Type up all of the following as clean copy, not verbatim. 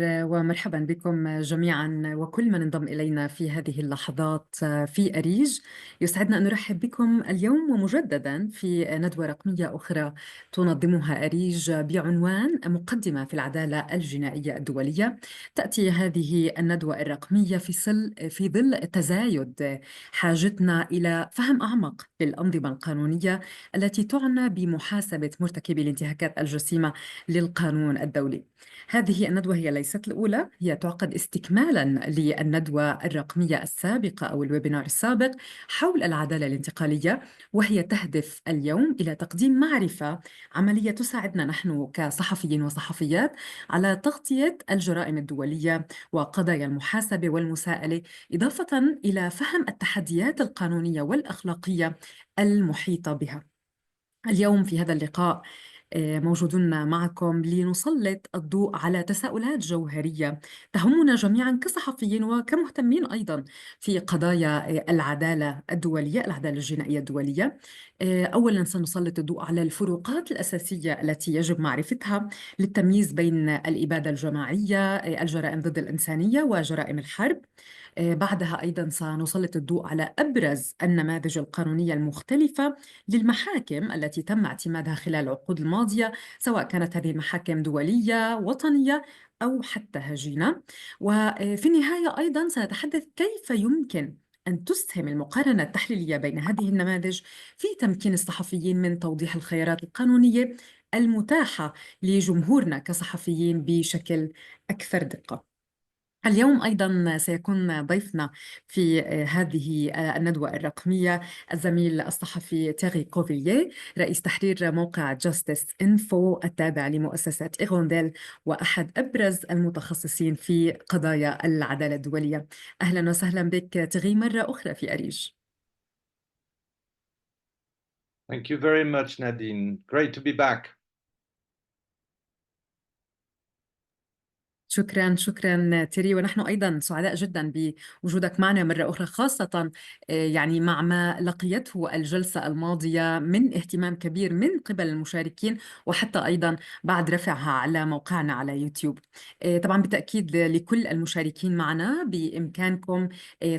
ومرحبا بكم جميعا وكل من انضم إلينا في هذه اللحظات في أريج. يسعدنا أن نرحب بكم اليوم ومجددا في ندوة رقمية أخرى تنظمها أريج بعنوان مقدمة في العدالة الجنائية الدولية. تأتي هذه الندوة الرقمية في ظل تزايد حاجتنا إلى فهم أعمق للأنظمة القانونية التي تعنى بمحاسبة مرتكبي الانتهاكات الجسيمة للقانون الدولي. هذه الندوة هي ليست الأولى، هي تعقد استكمالا للندوة الرقمية السابقة أو الويبينار السابق حول العدالة الانتقالية، وهي تهدف اليوم إلى تقديم معرفة عملية تساعدنا نحن كصحفيين وصحفيات على تغطية الجرائم الدولية وقضايا المحاسبة والمساءلة، إضافة إلى فهم التحديات القانونية والأخلاقية المحيطة بها. اليوم في هذا اللقاء موجودون معكم لنسلط الضوء على تساؤلات جوهرية تهمنا جميعا كصحفيين وكمهتمين أيضا في قضايا العدالة الدولية، العدالة الجنائية الدولية. أولا سنسلط الضوء على الفروقات الأساسية التي يجب معرفتها للتمييز بين الإبادة الجماعية، الجرائم ضد الإنسانية وجرائم الحرب. بعدها أيضا سنسلط الضوء على أبرز النماذج القانونية المختلفة للمحاكم التي تم اعتمادها خلال العقود الماضية، سواء كانت هذه المحاكم دولية وطنية أو حتى هجينة. وفي النهاية أيضا سنتحدث كيف يمكن أن تسهم المقارنة التحليلية بين هذه النماذج في تمكين الصحفيين من توضيح الخيارات القانونية المتاحة لجمهورنا كصحفيين بشكل أكثر دقة. اليوم أيضا سيكون ضيفنا في هذه الندوة الرقمية الزميل الصحفي تيري كروفيلييه، رئيس تحرير موقع جاستس إنفو التابع لمؤسسة إيغونديل وأحد أبرز المتخصصين في قضايا العدالة الدولية. أهلا وسهلا بك تيري مرة أخرى في أريج. Thank you very much, Nadine. Great to be back. شكرا تيري، ونحن أيضا سعداء جدا بوجودك معنا مرة أخرى، خاصة يعني مع ما لقيته الجلسة الماضية من اهتمام كبير من قبل المشاركين، وحتى أيضا بعد رفعها على موقعنا على يوتيوب. طبعا بالتأكيد لكل المشاركين معنا بإمكانكم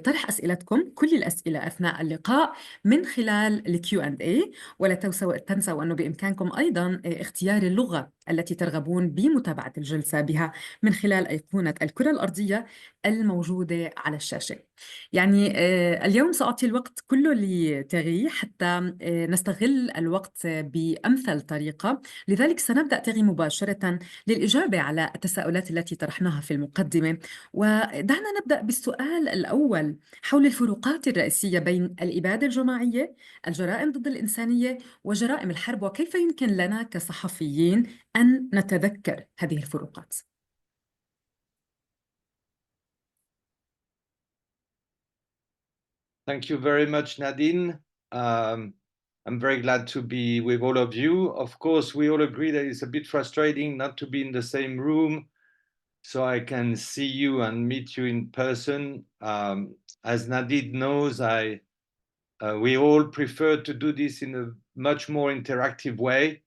طرح أسئلتكم، كل الأسئلة أثناء اللقاء من خلال الQ&A. ولا تنسوا أنه بإمكانكم أيضا اختيار اللغة التي ترغبون بمتابعة الجلسة بها من خلال أيقونة الكرة الأرضية الموجودة على الشاشة. يعني اليوم سأعطي الوقت كله لتيري حتى نستغل الوقت بأمثل طريقة، لذلك سنبدأ تيري مباشرة للإجابة على التساؤلات التي طرحناها في المقدمة. ودعنا نبدأ بالسؤال الأول حول الفروقات الرئيسية بين الإبادة الجماعية، الجرائم ضد الإنسانية وجرائم الحرب، وكيف يمكن لنا كصحفيين أن نتذكر هذه الفروقات. Thank you very much, Nadine. I'm very glad to be with all of you. Of course, we all agree that it's a bit frustrating not to be in the same room so I can see you and meet you in person. As Nadine knows, we all prefer to do this in a much more interactive way.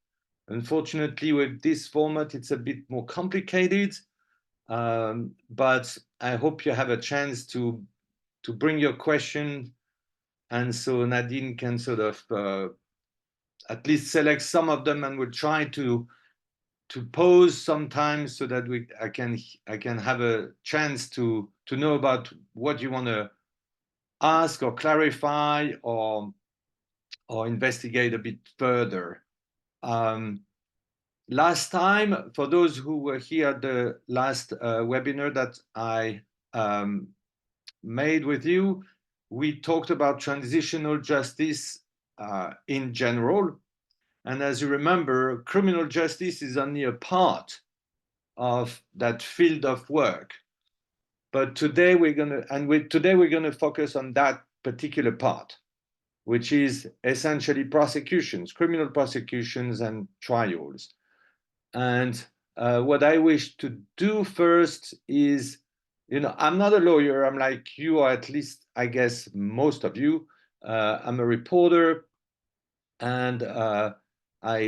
Unfortunately, with this format, it's a bit more complicated, but I hope you have a chance to bring your question, and so Nadine can sort of at least select some of them, and we'll try to pose sometimes so that I can have a chance to know about what you want to ask or clarify or investigate a bit further. Last time, for those who were here at the last webinar that I made with you, we talked about transitional justice in general. And as you remember, criminal justice is only a part of that field of work. But today we're gonna focus on that particular part, which is essentially prosecutions, criminal prosecutions and trials. And what I wish to do first is, I'm not a lawyer. I'm like you, or at least I guess most of you. I'm a reporter, and I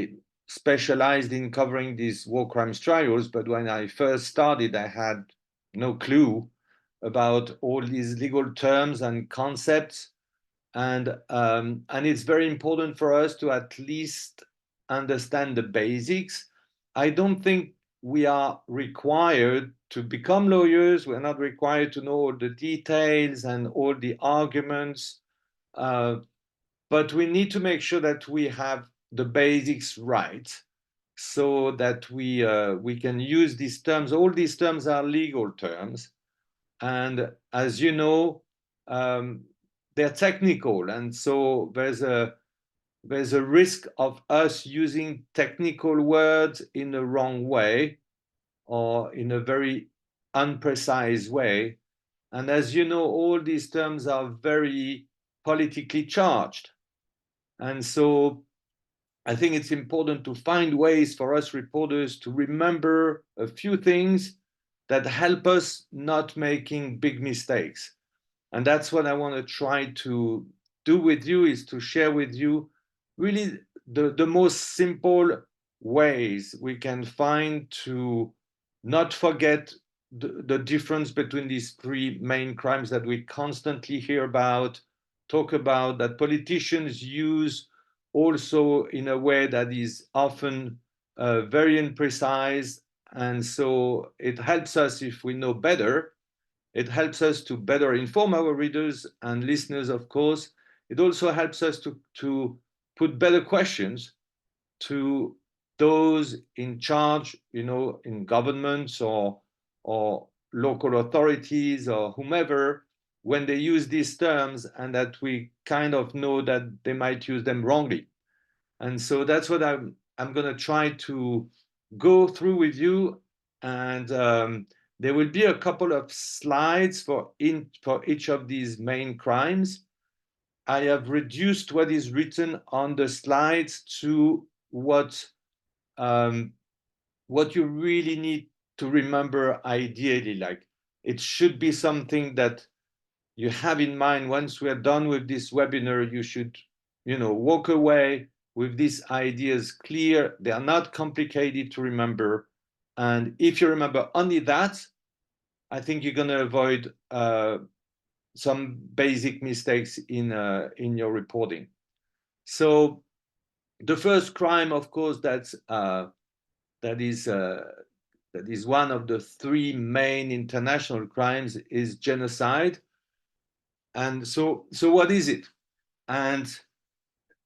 specialized in covering these war crimes trials, but when I first started, I had no clue about all these legal terms and concepts. And it's very important for us to at least understand the basics. I don't think we are required to become lawyers. We're not required to know all the details and all the arguments, but we need to make sure that we have the basics right, so that we can use these terms. All these terms are legal terms, and as you know, they're technical, and so there's a risk of us using technical words in the wrong way or in a very unprecise way. And as you know, all these terms are very politically charged. And so I think it's important to find ways for us reporters to remember a few things that help us not making big mistakes. And that's what I want to try to do with you, is to share with you really the most simple ways we can find to not forget the difference between these three main crimes that we constantly hear about, talk about, that politicians use also in a way that is often very imprecise. And so it helps us if we know better. It helps us to better inform our readers and listeners, of course. It also helps us to put better questions to those in charge, in governments or local authorities or whomever, when they use these terms, and that we kind of know that they might use them wrongly. And so that's what I'm going to try to go through with you. And there will be a couple of slides for each of these main crimes. I have reduced what is written on the slides to what you really need to remember ideally. Like, it should be something that you have in mind. Once we're done with this webinar, you should, walk away with these ideas clear. They are not complicated to remember. And if you remember only that, I think you're going to avoid some basic mistakes in your reporting. So the first crime, of course, that is one of the three main international crimes, is genocide. And so what is it? And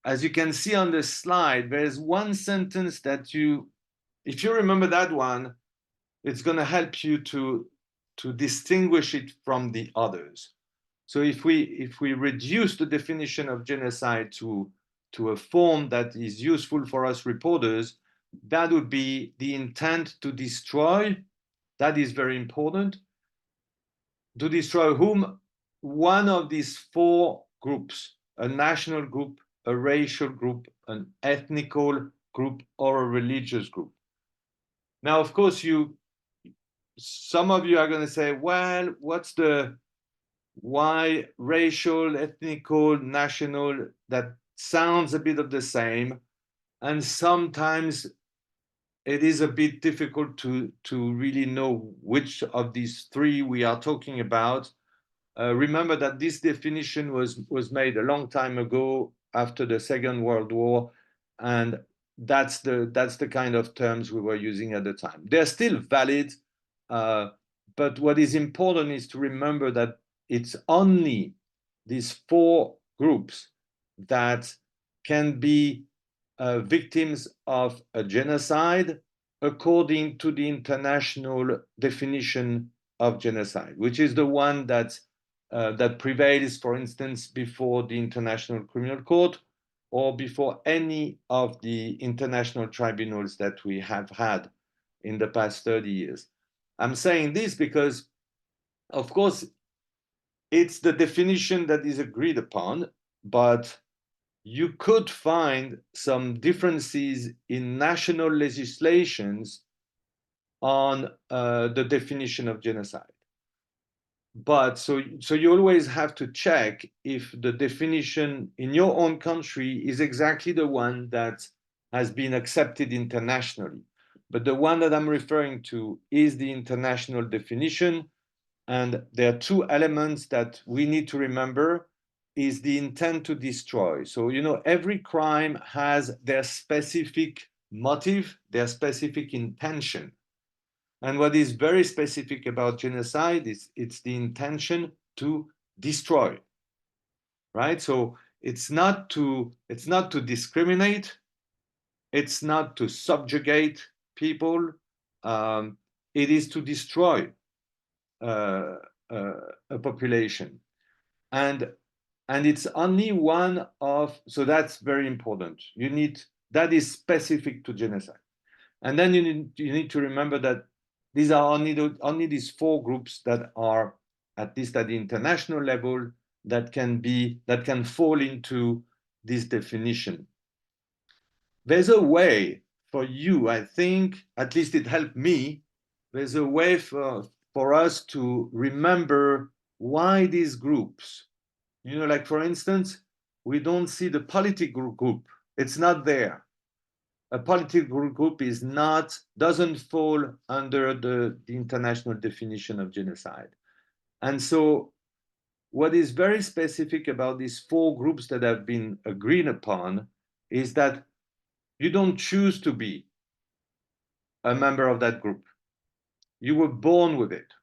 as you can see on the slide, there's one sentence that if you remember that one, it's going to help you to distinguish it from the others. So if we reduce the definition of genocide to a form that is useful for us reporters, that would be the intent to destroy. That is very important. To destroy whom? One of these four groups: a national group, a racial group, an ethnical group, or a religious group. Now, of course, some of you are going to say, well, why racial, ethnical, national? That sounds a bit of the same. And sometimes it is a bit difficult to really know which of these three we are talking about. Remember that this definition was made a long time ago, after the Second World War, and that's the kind of terms we were using at the time. They're still valid, but what is important is to remember that it's only these four groups that can be victims of a genocide according to the international definition of genocide, which is the one that prevails, for instance, before the International Criminal Court or before any of the international tribunals that we have had in the past 30 years. I'm saying this because, of course, it's the definition that is agreed upon, but you could find some differences in national legislations on the definition of genocide. But so you always have to check if the definition in your own country is exactly the one that has been accepted internationally. But the one that I'm referring to is the international definition. And there are two elements that we need to remember is the intent to destroy. So, you know, every crime has their specific motive, their specific intention. And what is very specific about genocide is it's the intention to destroy, right? So it's not to discriminate, it's not to subjugate people, it is to destroy uh, a population. And it's only one of, so that's very important. You need, that is specific to genocide. And then you need to remember that these are only these four groups that are, at least at the international level, that can fall into this definition. There's a way for you, I think, at least it helped me, there's a way for us to remember why these groups, you know, like for instance, we don't see the political group, it's not there. A political group doesn't fall under the international definition of genocide. And so what is very specific about these four groups that have been agreed upon is that you don't choose to be a member of that group. You were born with it.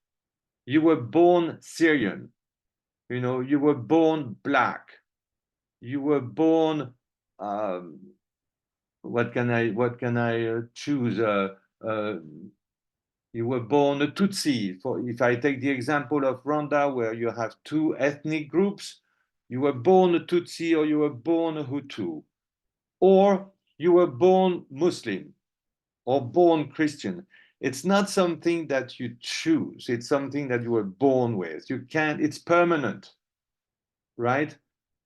You were born Syrian. You know, you were born black. You were born, what can I choose? You were born a Tutsi. If I take the example of Rwanda, where you have two ethnic groups, you were born a Tutsi or you were born a Hutu, or you were born Muslim or born Christian. It's not something that you choose. It's something that you were born with. You can't, it's permanent, right?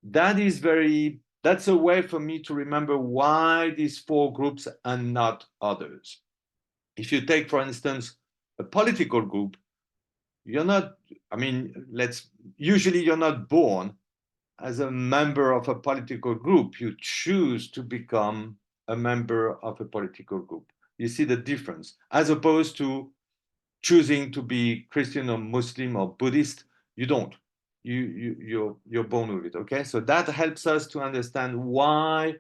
That's a way for me to remember why these four groups and not others. If you take, for instance, a political group, you're not, usually you're not born as a member of a political group. You choose to become a member of a political group. You see the difference, as opposed to choosing to be Christian or Muslim or Buddhist. You don't. You're born with it. Okay, so that helps us to understand why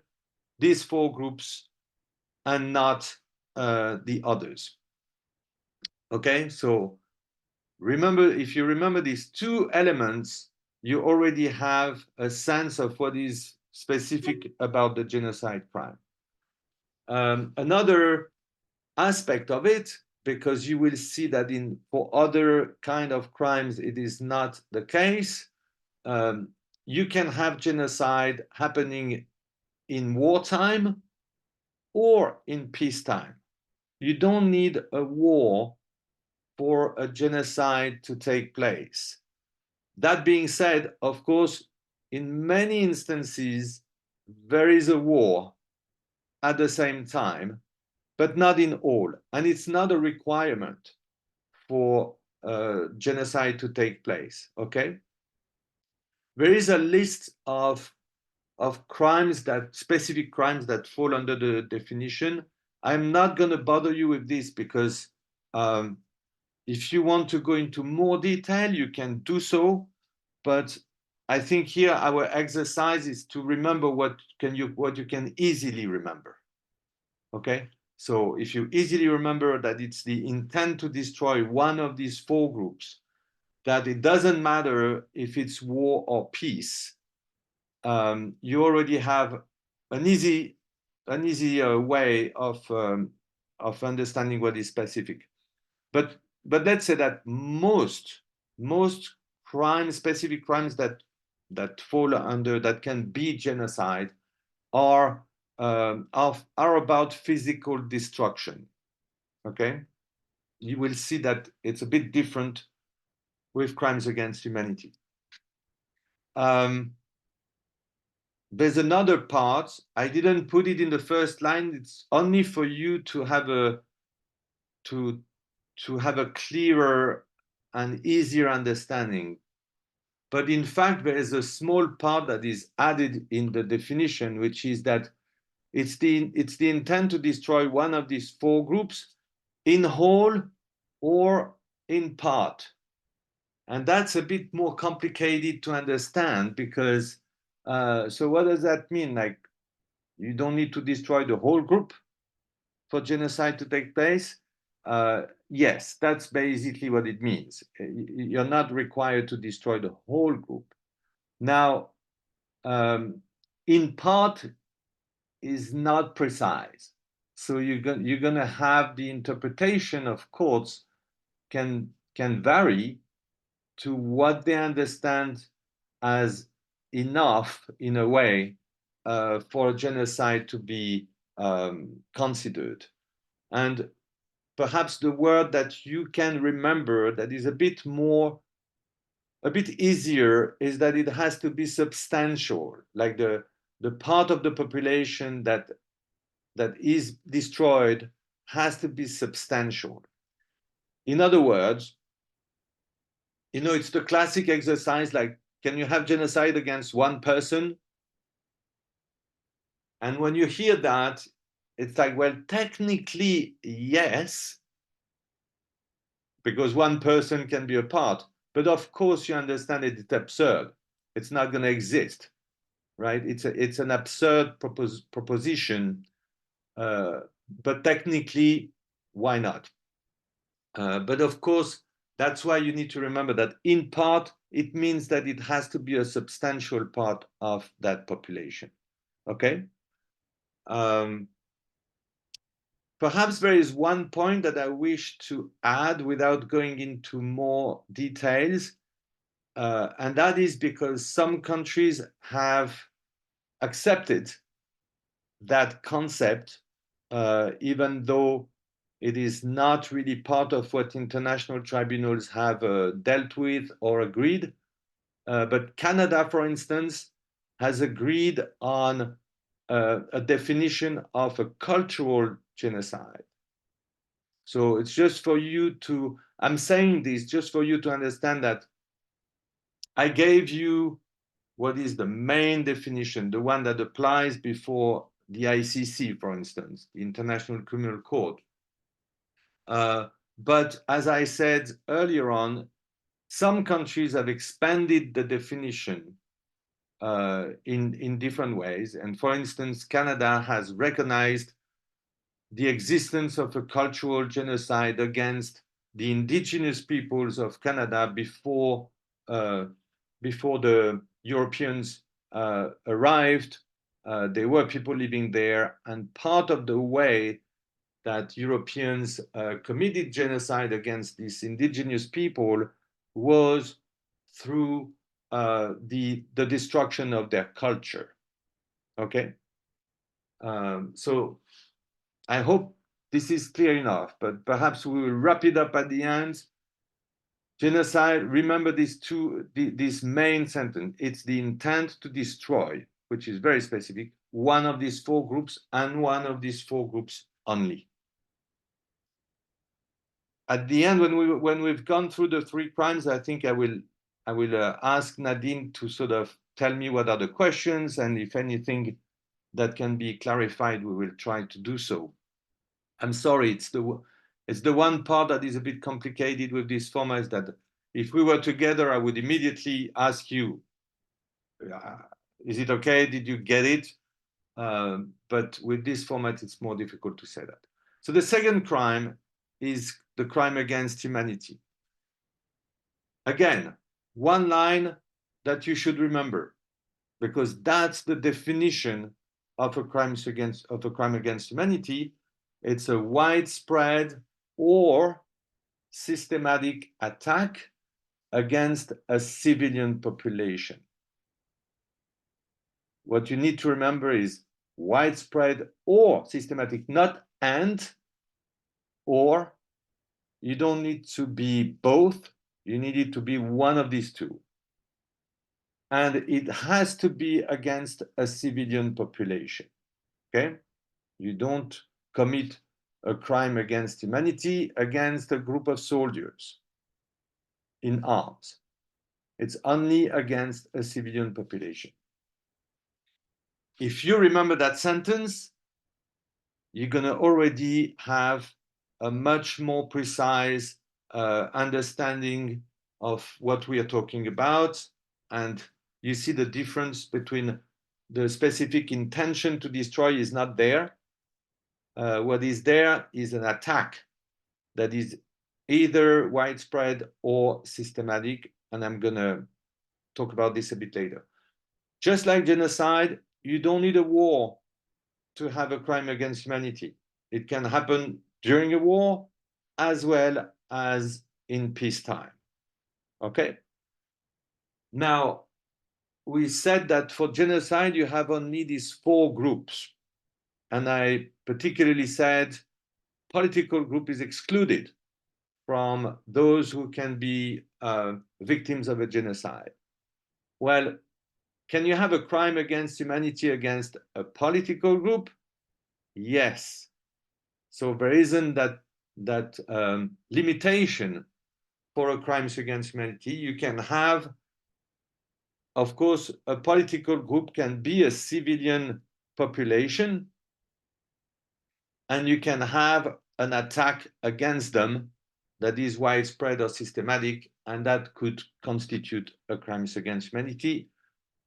these four groups and not the others. Okay, so remember, if you remember these two elements, you already have a sense of what is specific about the genocide crime. Another aspect of it, because you will see that for other kind of crimes, it is not the case. You can have genocide happening in wartime or in peacetime. You don't need a war for a genocide to take place. That being said, of course, in many instances, there is a war at the same time, but not in all. And it's not a requirement for genocide to take place, okay? There is a list of crimes, specific crimes that fall under the definition. I'm not going to bother you with this because if you want to go into more detail, you can do so. But I think here our exercise is to remember what you can easily remember. Okay, so if you easily remember that it's the intent to destroy one of these four groups, that it doesn't matter if it's war or peace, you already have an easy way of understanding what is specific. But let's say that most specific crimes that fall under, that can be genocide, are about physical destruction. Okay, you will see that it's a bit different with crimes against humanity. There's another part. I didn't put it in the first line. It's only for you to have a clearer and easier understanding. But in fact, there is a small part that is added in the definition, which is that It's the intent to destroy one of these four groups in whole or in part. And that's a bit more complicated to understand because, so what does that mean? Like, you don't need to destroy the whole group for genocide to take place? Yes, that's basically what it means. You're not required to destroy the whole group. Now, in part is not precise. So you're going to have the interpretation of courts can vary to what they understand as enough, in a way, for a genocide to be considered. And perhaps the word that you can remember that is a bit easier is that it has to be substantial, like the part of the population that is destroyed has to be substantial. In other words, it's the classic exercise, like, can you have genocide against one person? And when you hear that, it's like, well, technically, yes, because one person can be a part. But of course, you understand it, it's absurd. It's not going to exist, right? It's an absurd proposition. But technically, why not? But of course, that's why you need to remember that in part, it means that it has to be a substantial part of that population. Okay? Perhaps there is one point that I wish to add without going into more details, and that is because some countries have accepted that concept, even though it is not really part of what international tribunals have dealt with or agreed. But Canada, for instance, has agreed on a definition of a cultural genocide. So it's just for you to, I'm saying this just for you to understand that I gave you what is the main definition, the one that applies before the ICC, for instance, the International Criminal Court. But as I said earlier on, some countries have expanded the definition in different ways. And for instance, Canada has recognized the existence of a cultural genocide against the indigenous peoples of Canada before the Europeans arrived. There were people living there, and part of the way that Europeans committed genocide against these indigenous people was through the destruction of their culture. Okay, so I hope this is clear enough, but perhaps we will wrap it up at the end. Genocide, remember this main sentence. It's the intent to destroy, which is very specific, one of these four groups and one of these four groups only. At the end, when we've gone through the three crimes, I think I will ask Nadine to sort of tell me what are the questions, and if anything that can be clarified, we will try to do so. I'm sorry, it's the one part that is a bit complicated with this format, is that if we were together, I would immediately ask you, is it okay? Did you get it? But with this format, it's more difficult to say that. So the second crime is the crime against humanity. Again, one line that you should remember, because that's the definition of a crime against humanity. It's a widespread or systematic attack against a civilian population. What you need to remember is widespread or systematic, not and, or. You don't need to be both. You need it to be one of these two. And it has to be against a civilian population. Okay? You don't commit a crime against humanity against a group of soldiers in arms. It's only against a civilian population. If you remember that sentence, you're going to already have a much more precise understanding of what we are talking about. And you see the difference between the specific intention to destroy is not there. What is there is an attack that is either widespread or systematic. And I'm going to talk about this a bit later. Just like genocide, you don't need a war to have a crime against humanity. It can happen during a war as well as in peacetime. Okay? Now, we said that for genocide, you have only these 4 groups. And I particularly said political group is excluded from those who can be victims of a genocide. Well, can you have a crime against humanity against a political group? Yes. So there isn't that limitation for a crimes against humanity. You can have, of course, a political group can be a civilian population, and you can have an attack against them that is widespread or systematic, and that could constitute a crimes against humanity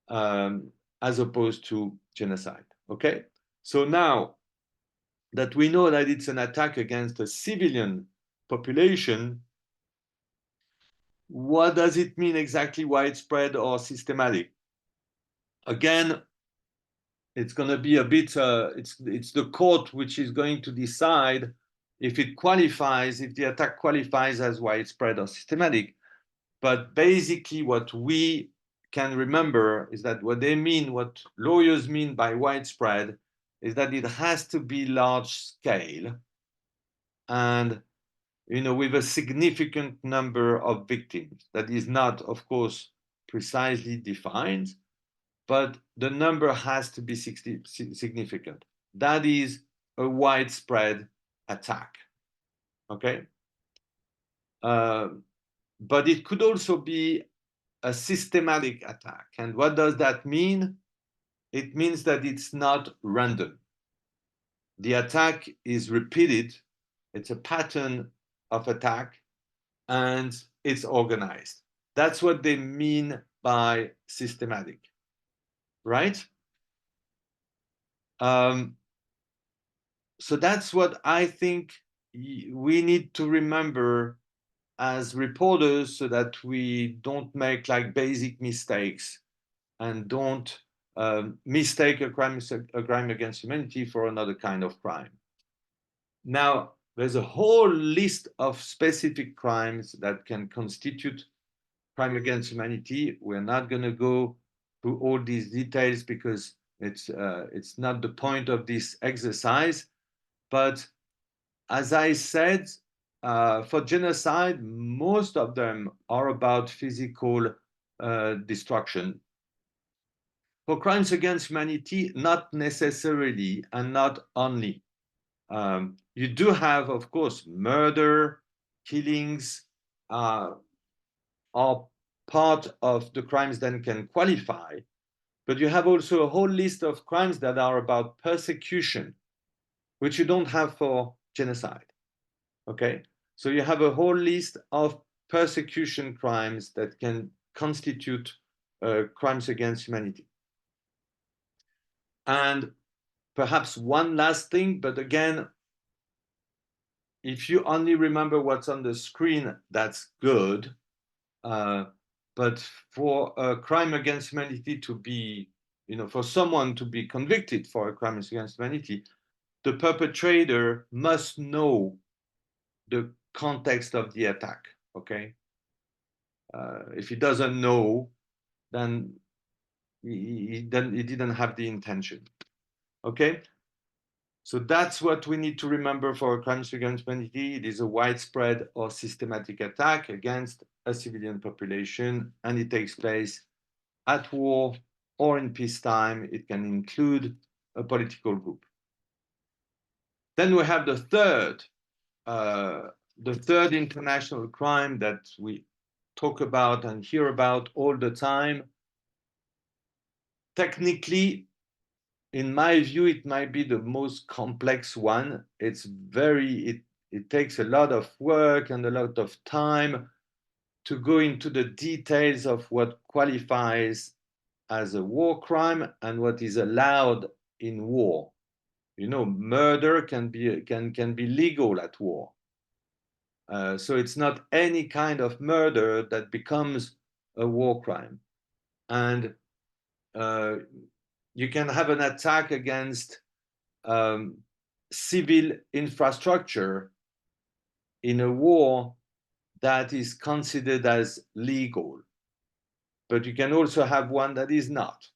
as opposed to genocide. Okay? So now that we know that it's an attack against a civilian population, what does it mean exactly, widespread or systematic? Again, it's going to be a bit, it's the court which is going to decide if it qualifies, if the attack qualifies as widespread or systematic. But basically what we can remember is that what they mean, what lawyers mean by widespread, is that it has to be large scale and with a significant number of victims. That is not, of course, precisely defined, but the number has to be significant. That is a widespread attack, okay? But it could also be a systematic attack. And what does that mean? It means that it's not random. The attack is repeated. It's a pattern of attack, and it's organized. That's what they mean by systematic, right? So that's what I think we need to remember as reporters, so that we don't make like basic mistakes and don't mistake a crime against humanity for another kind of crime. Now, there's a whole list of specific crimes that can constitute crime against humanity. We're not going to go through all these details because it's not the point of this exercise. But as I said, for genocide, most of them are about physical destruction. For crimes against humanity, not necessarily and not only. You do have, of course, murder, killings are part of the crimes that can qualify, but you have also a whole list of crimes that are about persecution, which you don't have for genocide, okay? So you have a whole list of persecution crimes that can constitute crimes against humanity. And perhaps one last thing, but again, if you only remember what's on the screen, that's good. But for a crime against humanity to be, for someone to be convicted for a crime against humanity, the perpetrator must know the context of the attack, okay? If he doesn't know, then he didn't have the intention, okay? So that's what we need to remember for crimes against humanity. It is a widespread or systematic attack against a civilian population, and it takes place at war or in peacetime. It can include a political group. Then we have the third international crime that we talk about and hear about all the time. Technically, in my view, it might be the most complex one. It's it takes a lot of work and a lot of time to go into the details of what qualifies as a war crime and what is allowed in war. You know, murder can be legal at war. So it's not any kind of murder that becomes a war crime. And you can have an attack against civil infrastructure in a war that is considered as legal. But you can also have one that is not,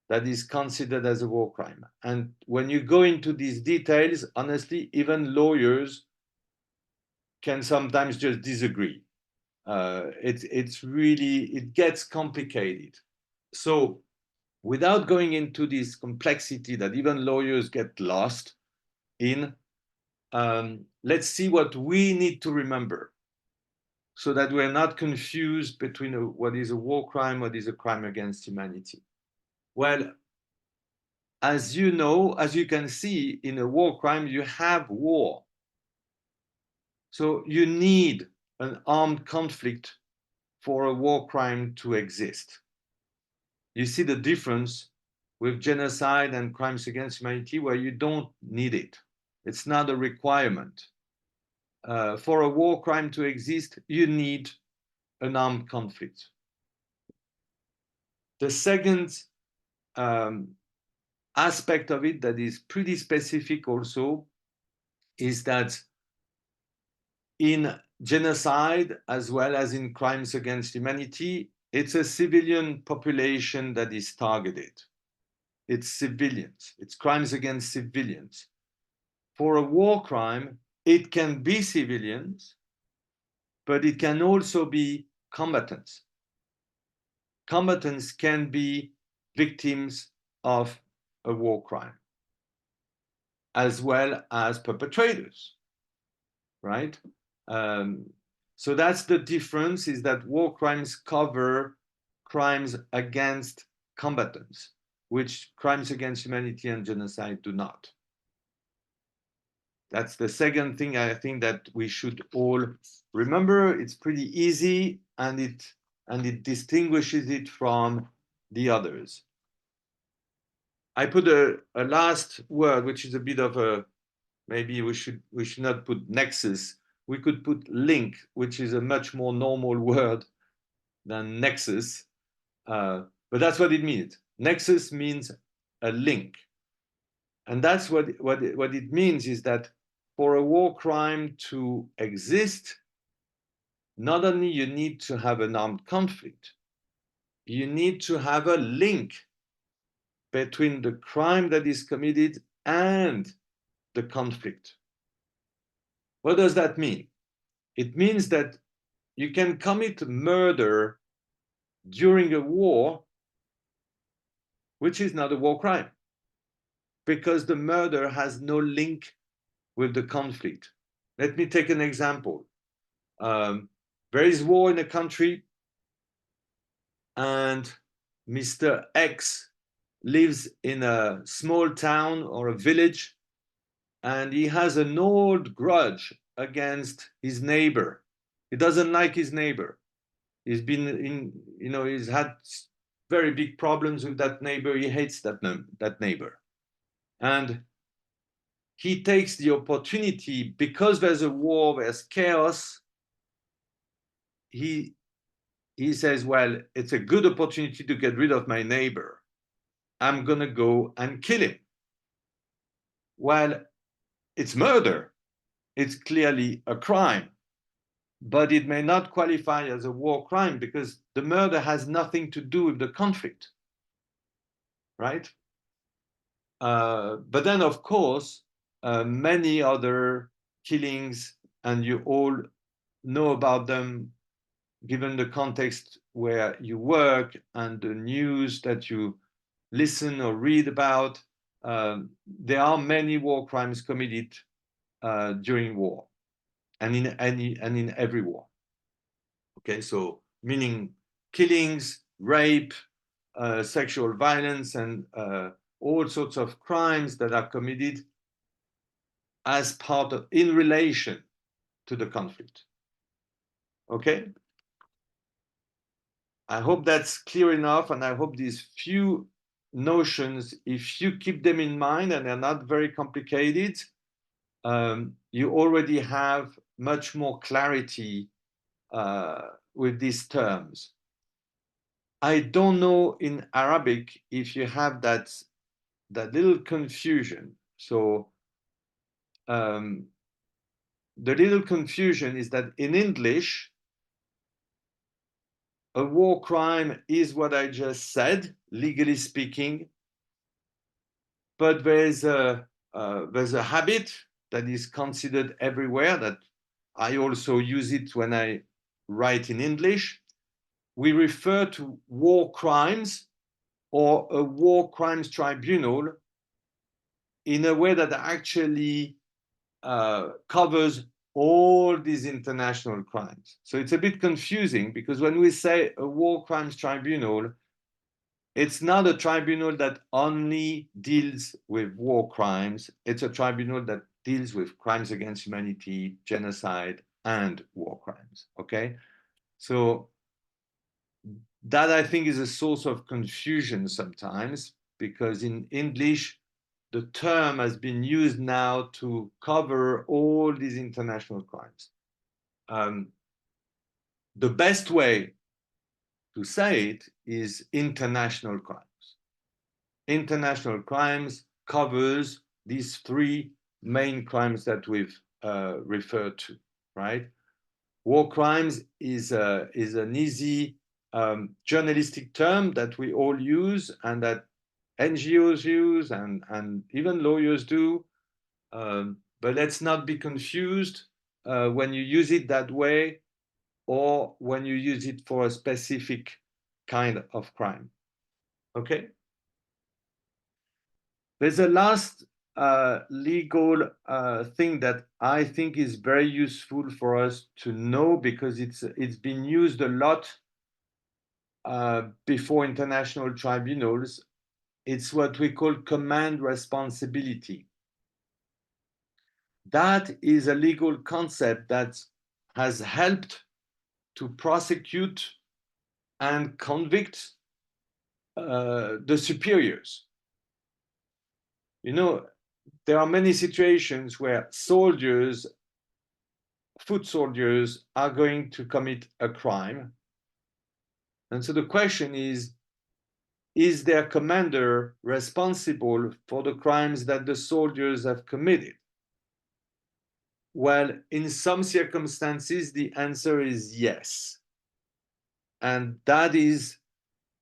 that is considered as a war crime. And when you go into these details, honestly, even lawyers can sometimes just disagree. It gets complicated. So without going into this complexity that even lawyers get lost in, let's see what we need to remember so that we're not confused between what is a war crime, what is a crime against humanity. Well, as you know, as you can see, in a war crime, you have war. So you need an armed conflict for a war crime to exist. You see the difference with genocide and crimes against humanity, where you don't need it. It's not a requirement. For a war crime to exist, you need an armed conflict. The second aspect of it that is pretty specific also is that in genocide, as well as in crimes against humanity, it's a civilian population that is targeted. It's civilians. It's crimes against civilians. For a war crime, it can be civilians, but it can also be combatants. Combatants can be victims of a war crime, as well as perpetrators, right? So that's the difference, is that war crimes cover crimes against combatants, which crimes against humanity and genocide do not. That's the second thing I think that we should all remember. It's pretty easy, and it distinguishes it from the others. I put a last word, which is a bit of a, maybe we should not put nexus. We could put link, which is a much more normal word than nexus. But that's what it means. Nexus means a link. And that's what it means, is that for a war crime to exist, not only you need to have an armed conflict, you need to have a link between the crime that is committed and the conflict. What does that mean? It means that you can commit murder during a war, which is not a war crime, because the murder has no link with the conflict. Let me take an example. There is war in a country, and Mr. X lives in a small town or a village, and he has an old grudge against his neighbor. He doesn't like his neighbor. He's been in, he's had very big problems with that neighbor. He hates that neighbor. And he takes the opportunity, because there's a war, there's chaos. He says, well, it's a good opportunity to get rid of my neighbor. I'm going to go and kill him. Well, it's murder. It's clearly a crime, but it may not qualify as a war crime because the murder has nothing to do with the conflict, right? But then, of course, many other killings, and you all know about them given the context where you work and the news that you listen or read about. There are many war crimes committed during war, and in every war. Okay, so meaning killings, rape, sexual violence, and all sorts of crimes that are committed as part of, in relation to the conflict. Okay? I hope that's clear enough, and I hope these few notions, if you keep them in mind and they're not very complicated, you already have much more clarity with these terms. I don't know in Arabic if you have that little confusion. So the little confusion is that in English, a war crime is what I just said, legally speaking, but there's a habit that is considered everywhere, that I also use it when I write in English. We refer to war crimes or a war crimes tribunal in a way that actually covers all these international crimes. So it's a bit confusing, because when we say a war crimes tribunal, it's not a tribunal that only deals with war crimes. It's a tribunal that deals with crimes against humanity, genocide, and war crimes. Okay? So that, I think, is a source of confusion sometimes, because in English, the term has been used now to cover all these international crimes. The best way to say it is international crimes. International crimes covers these three main crimes that we've referred to, right? War crimes is an easy journalistic term that we all use, and that NGOs use, and even lawyers do. But let's not be confused when you use it that way, or when you use it for a specific kind of crime. Okay? There's a last legal thing that I think is very useful for us to know, because it's been used a lot before international tribunals. It's what we call command responsibility. That is a legal concept that has helped to prosecute and convict the superiors. You know, there are many situations where soldiers, foot soldiers, are going to commit a crime. And so the question is their commander responsible for the crimes that the soldiers have committed? Well, in some circumstances, the answer is yes. And that is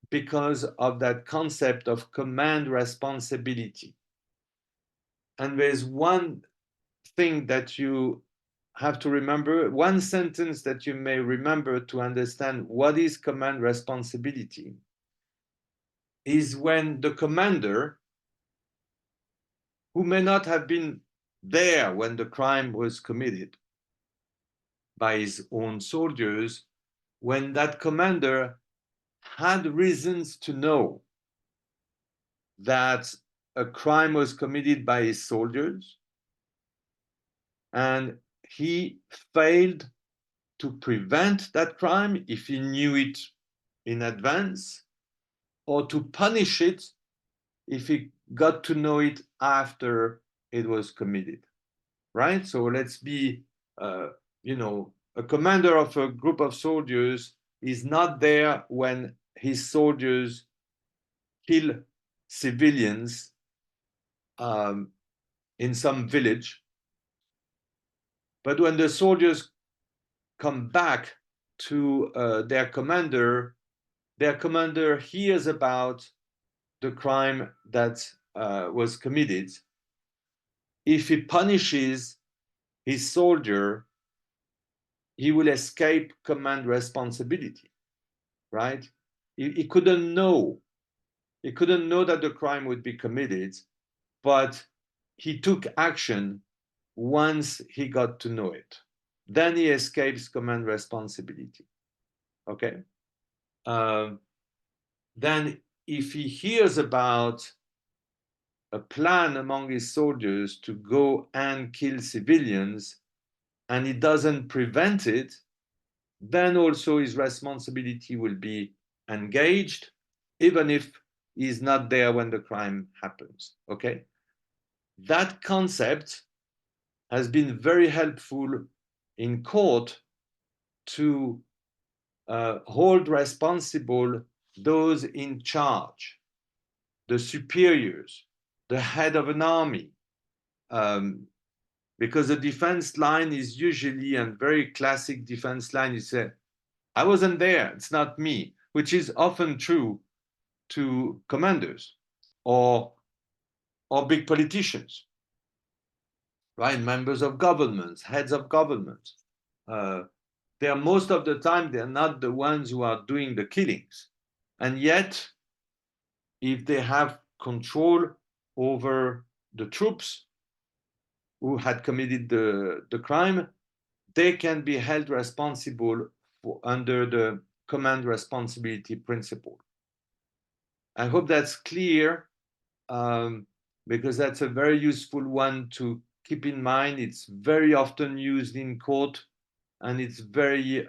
because of that concept of command responsibility. And there's one thing that you have to remember, one sentence that you may remember to understand what is command responsibility, is when the commander, who may not have been there when the crime was committed by his own soldiers, when that commander had reasons to know that a crime was committed by his soldiers, and he failed to prevent that crime if he knew it in advance, or to punish it if he got to know it after it was committed, right? So let's be, a commander of a group of soldiers is not there when his soldiers kill civilians in some village. But when the soldiers come back to their commander hears about the crime that was committed. If he punishes his soldier, he will escape command responsibility, right? He couldn't know. He couldn't know that the crime would be committed, but he took action once he got to know it. Then he escapes command responsibility, okay? Then if he hears about a plan among his soldiers to go and kill civilians, and he doesn't prevent it, then also his responsibility will be engaged, even if he's not there when the crime happens. Okay? That concept has been very helpful in court to hold responsible those in charge, the superiors, the head of an army, because the defense line is usually a very classic defense line. You say, I wasn't there, it's not me, which is often true to commanders or big politicians, right? Members of governments, heads of governments. They are most of the time, they're not the ones who are doing the killings. And yet, if they have control over the troops who had committed the crime, they can be held responsible under the command responsibility principle. I hope that's clear, because that's a very useful one to keep in mind. It's very often used in court, and it's very,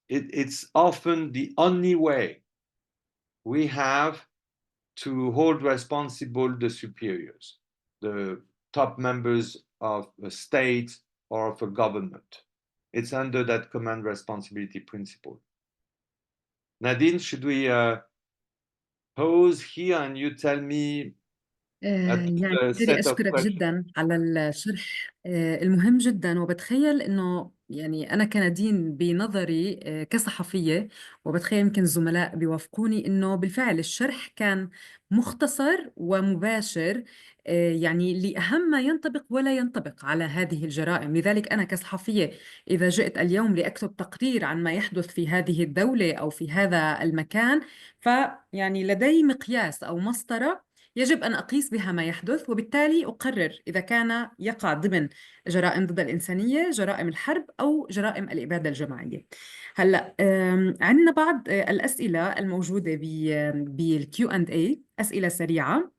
it's often the only way we have to hold responsible the superiors, the top members of a state or of a government. It's under that command responsibility principle. Nadine, should we pause here and you tell me يعني a تيري set of أشكرك questions? جدا على الشرح المهم جدا، وبتخيل إنه يعني أنا كنادين بنظري كصحفية، وبتخيل يمكن الزملاء بيوافقوني إنه بالفعل الشرح كان مختصر ومباشر، يعني لأهم ما ينطبق ولا ينطبق على هذه الجرائم. لذلك أنا كصحفية إذا جئت اليوم لأكتب تقرير عن ما يحدث في هذه الدولة أو في هذا المكان، فيعني لدي مقياس أو مسطرة يجب أن أقيس بها ما يحدث، وبالتالي أقرر إذا كان يقع ضمن جرائم ضد الإنسانية، جرائم الحرب، أو جرائم الإبادة الجماعية. هلأ عندنا بعض الأسئلة الموجودة بالكيو أند اي، أسئلة سريعة.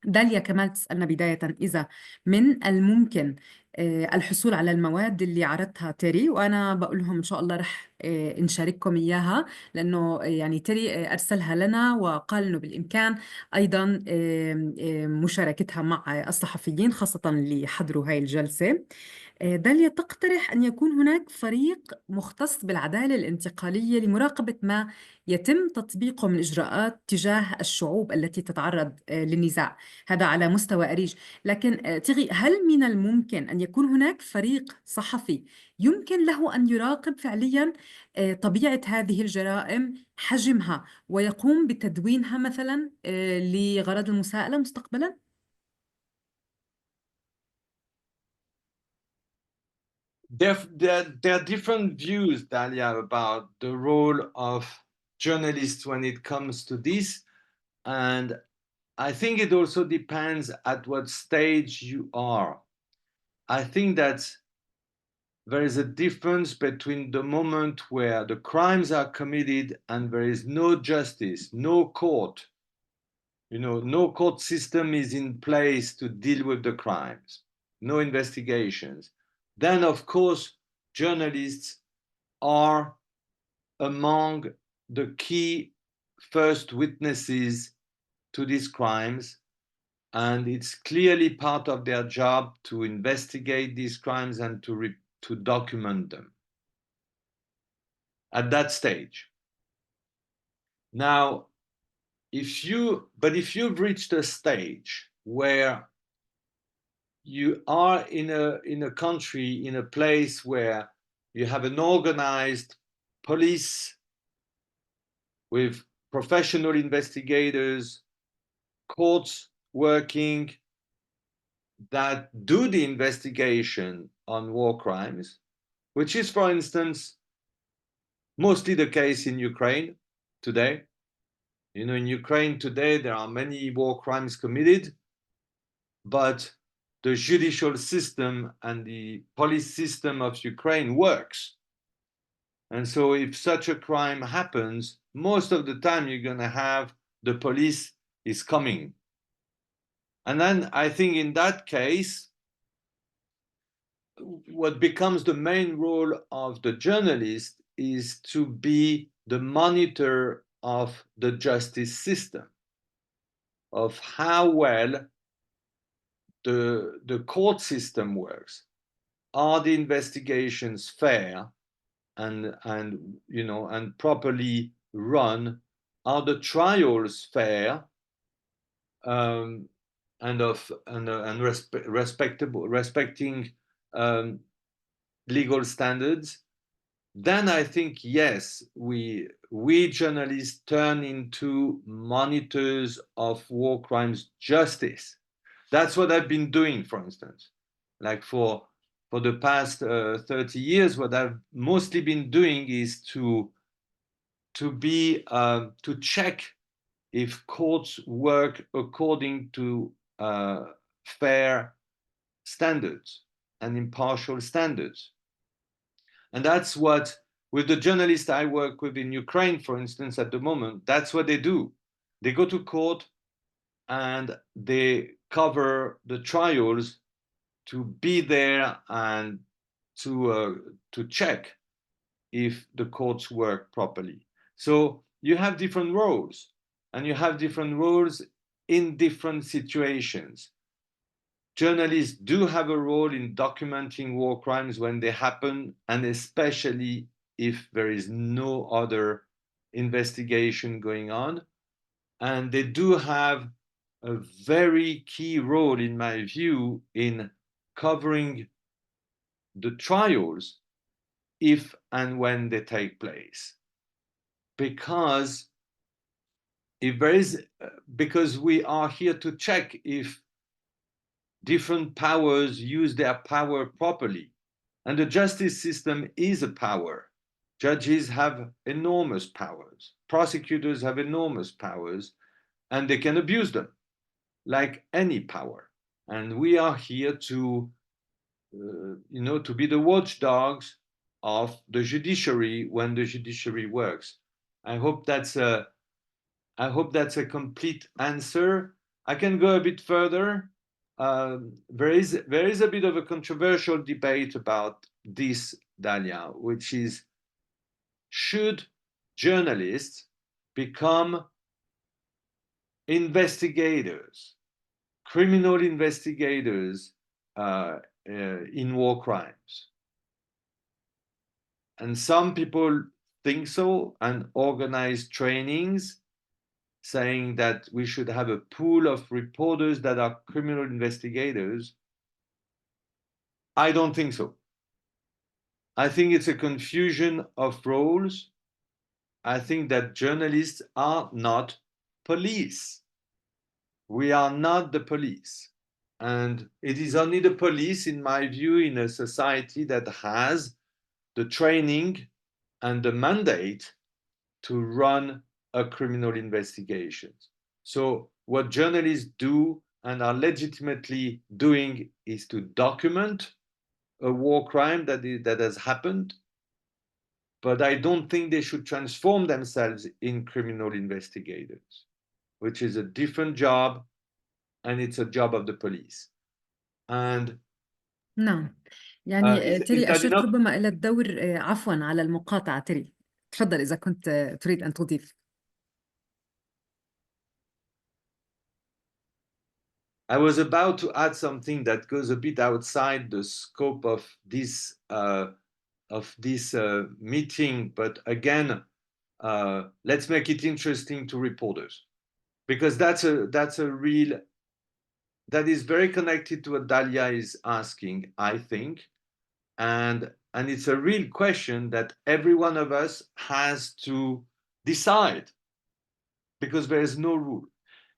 داليا كمال تسألنا بداية إذا من الممكن الحصول على المواد اللي عرضتها تيري، وأنا بقول لهم إن شاء الله رح نشارككم إياها، لأنه يعني تيري أرسلها لنا وقال إنه بالإمكان أيضا مشاركتها مع الصحفيين خاصة اللي حضروا هاي الجلسة. داليا تقترح أن يكون هناك فريق مختص بالعدالة الانتقالية لمراقبة ما يتم تطبيقه من إجراءات تجاه الشعوب التي تتعرض للنزاع، هذا على مستوى أريج. لكن تيري، هل من الممكن أن يكون هناك فريق صحفي يمكن له أن يراقب فعليا طبيعة هذه الجرائم، حجمها، ويقوم بتدوينها مثلا لغرض المساءلة مستقبلا؟ There are different views, Dalia, about the role of journalists when it comes to this. And I think it also depends at what stage you are. I think that there is a difference between the moment where the crimes are committed and there is no justice, no court, no court system is in place to deal with the crimes, no investigations. Then, of course, journalists are among the key first witnesses to these crimes, and it's clearly part of their job to investigate these crimes and to document them at that stage. Now, if you've reached a stage where you are in a country, in a place where you have an organized police with professional investigators, courts working that do the investigation on war crimes, which is, for instance, mostly the case in Ukraine today. In Ukraine today, there are many war crimes committed, but the judicial system and the police system of Ukraine works. And so if such a crime happens, most of the time you're going to have the police is coming. And then I think in that case, what becomes the main role of the journalist is to be the monitor of the justice system, of how well the court system works. Are the investigations fair and properly run? Are the trials fair and respecting legal standards? Then I think, yes, we journalists turn into monitors of war crimes justice. That's what I've been doing, for instance. Like for the past 30 years, what I've mostly been doing is to check if courts work according to fair standards and impartial standards. And that's what, with the journalists I work with in Ukraine, for instance, at the moment, that's what they do. They go to court and they cover the trials to be there and to check if the courts work properly. So you have different roles, and you have different roles in different situations. Journalists do have a role in documenting war crimes when they happen, and especially if there is no other investigation going on. And they do have a very key role, in my view, in covering the trials if and when they take place. Because because we are here to check if different powers use their power properly. And the justice system is a power. Judges have enormous powers. Prosecutors have enormous powers, and they can abuse them like any power. And we are here to, to be the watchdogs of the judiciary when the judiciary works. I hope that's a complete answer. I can go a bit further. There is a bit of a controversial debate about this, Dalia, which is, should journalists become investigators, criminal investigators in war crimes? And some people think so and organize trainings saying that we should have a pool of reporters that are criminal investigators. I don't think so. I think it's a confusion of roles. I think that journalists are not police. We are not the police. And it is only the police, in my view, in a society that has the training and the mandate to run a criminal investigation. So what journalists do and are legitimately doing is to document a war crime that has happened, but I don't think they should transform themselves in criminal investigators, which is a different job, and it's a job of the police. And نعم، يعني is تيري that أشرت enough? ربما إلى الدور، عفوا على المقاطعة تيري، تفضل إذا كنت تريد أن تضيف. I was about to add something that goes a bit outside the scope of this meeting, but again, let's make it interesting to reporters, because that is very connected to what Dalia is asking, I think, and it's a real question that every one of us has to decide, because there is no rule.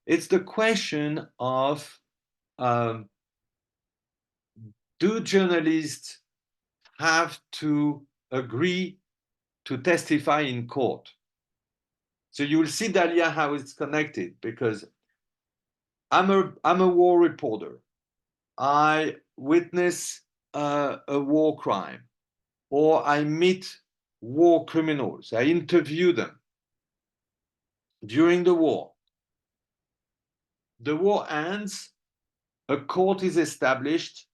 It's the question of, do journalists have to agree to testify in court? So you will see, Dalia, how it's connected, because I'm a war reporter. I witness a war crime, or I meet war criminals. I interview them during the war. The war ends, a court is established,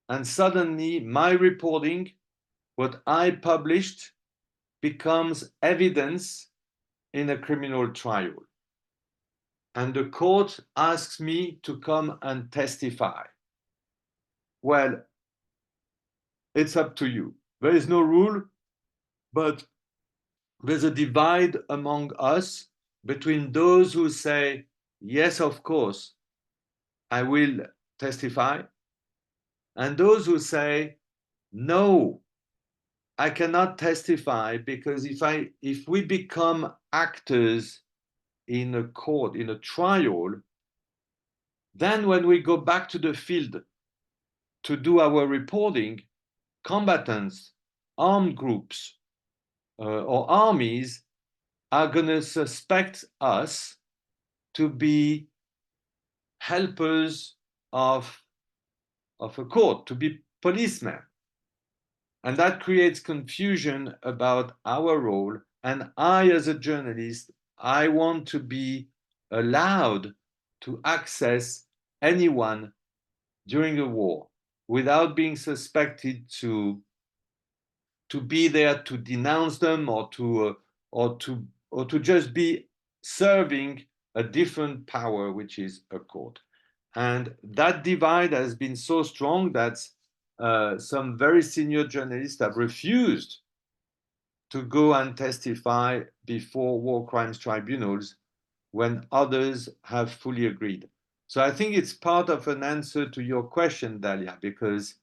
and suddenly my reporting, what I published, becomes evidence in a criminal trial. And the court asks me to come and testify. Well, it's up to you. There is no rule, but there's a divide among us between those who say, yes, of course, I will testify, and those who say, no, I cannot testify, because if we become actors in a court, in a trial, then when we go back to the field to do our reporting, combatants, armed groups, or armies are going to suspect us to be helpers of a court, to be policemen. And that creates confusion about our role. And I, as a journalist, I want to be allowed to access anyone during a war without being suspected to be there to denounce them, or to just be serving a different power, which is a court. And that divide has been so strong that some very senior journalists have refused to go and testify before war crimes tribunals when others have fully agreed. So I think it's part of an answer to your question, Dalia, because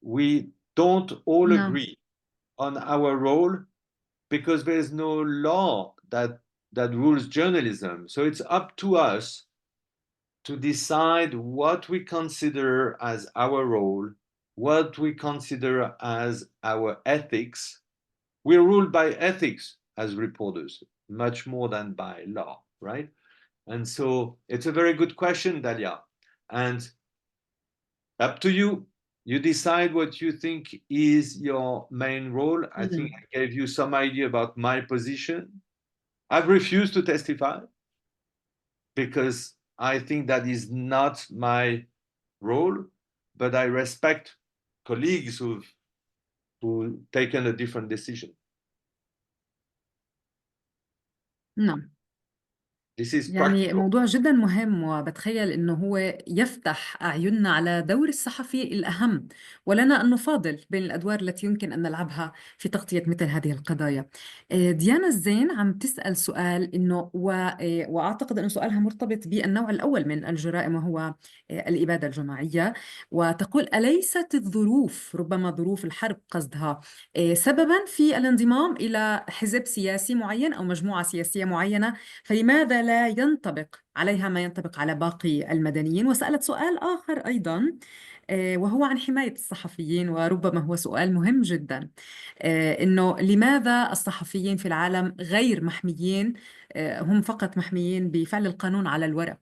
we don't all agree on our role, because there is no law that rules journalism. So it's up to us to decide what we consider as our role, what we consider as our ethics. We're ruled by ethics as reporters, much more than by law, right? And so it's a very good question, Dalia. And up to you. You decide what you think is your main role. I think I gave you some idea about my position. I've refused to testify because I think that is not my role, but I respect colleagues who've taken a different decision. نعم. This is يعني practical. موضوع جدا مهم، وبتخيل أنه هو يفتح أعيننا على دور الصحفي الأهم، ولنا أن نفاضل بين الأدوار التي يمكن أن نلعبها في تغطية مثل هذه القضايا. ديانا الزين عم تسأل سؤال إنه وأعتقد أنه سؤالها مرتبط بالنوع الأول من الجرائم، وهو الإبادة الجماعية، وتقول: أليست الظروف، ربما ظروف الحرب قصدها، سببا في الانضمام إلى حزب سياسي معين أو مجموعة سياسية معينة، فلماذا لا ينطبق عليها ما ينطبق على باقي المدنيين؟ وسألت سؤال آخر أيضا، وهو عن حماية الصحفيين، وربما هو سؤال مهم جدا، إنه لماذا الصحفيين في العالم غير محميين، هم فقط محميين بفعل القانون على الورق؟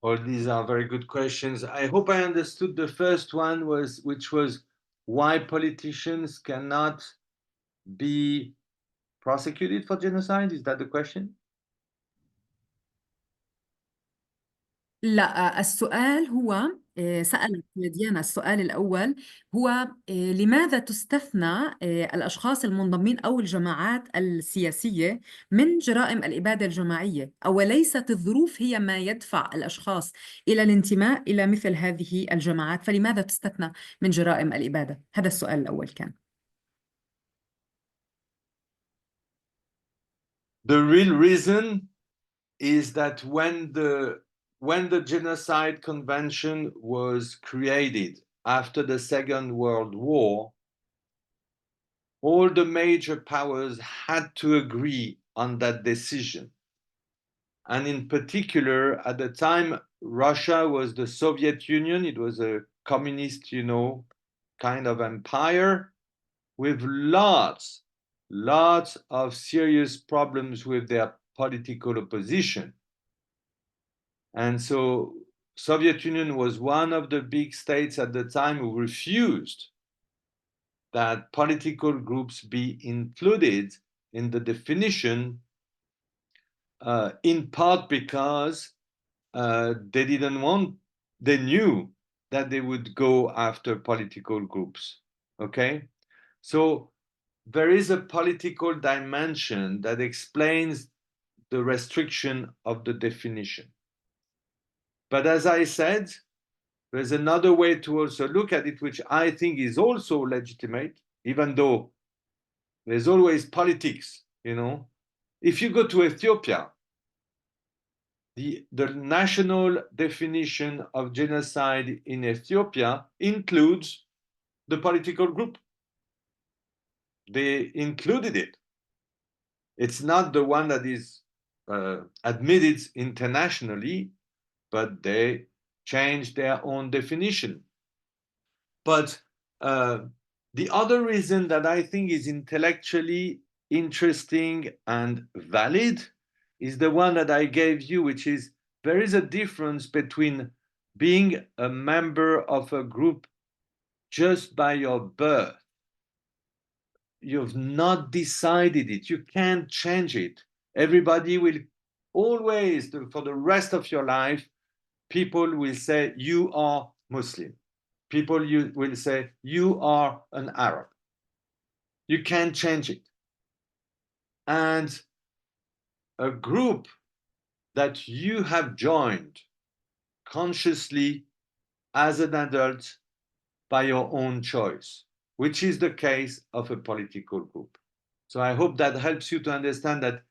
Well, these are very good questions. I hope I understood the first one, which was why politicians cannot be prosecuted for genocide. Is that the question? لا، السؤال هو، سألت ديانا السؤال الأول هو لماذا تستثنى الأشخاص المنضمين أو الجماعات السياسية من جرائم الإبادة الجماعية، أو ليست الظروف هي ما يدفع الأشخاص إلى الانتماء إلى مثل هذه الجماعات، فلماذا تستثنى من جرائم الإبادة؟ هذا السؤال الأول كان. The real reason is that when the Genocide Convention was created after the Second World War, all the major powers had to agree on that decision. And in particular, at the time, Russia was the Soviet Union. It was a communist, kind of empire with lots of serious problems with their political opposition. And so Soviet Union was one of the big states at the time who refused that political groups be included in the definition, in part because they didn't want, they knew that they would go after political groups. Okay? So there is a political dimension that explains the restriction of the definition. But as I said, there's another way to also look at it, which I think is also legitimate, even though there's always politics, you know. If you go to Ethiopia, the national definition of genocide in Ethiopia includes the political group. They included it. It's not the one that is admitted internationally, but they changed their own definition. But the other reason that I think is intellectually interesting and valid is the one that I gave you, which is there is a difference between being a member of a group just by your birth. You've not decided it. You can't change it. Everybody will always, for the rest of your life, people will say, you are Muslim. People will say, you are an Arab. You can't change it. And a group that you have joined consciously as an adult by your own choice, which is the case of a political group. So I hope that helps you to understand that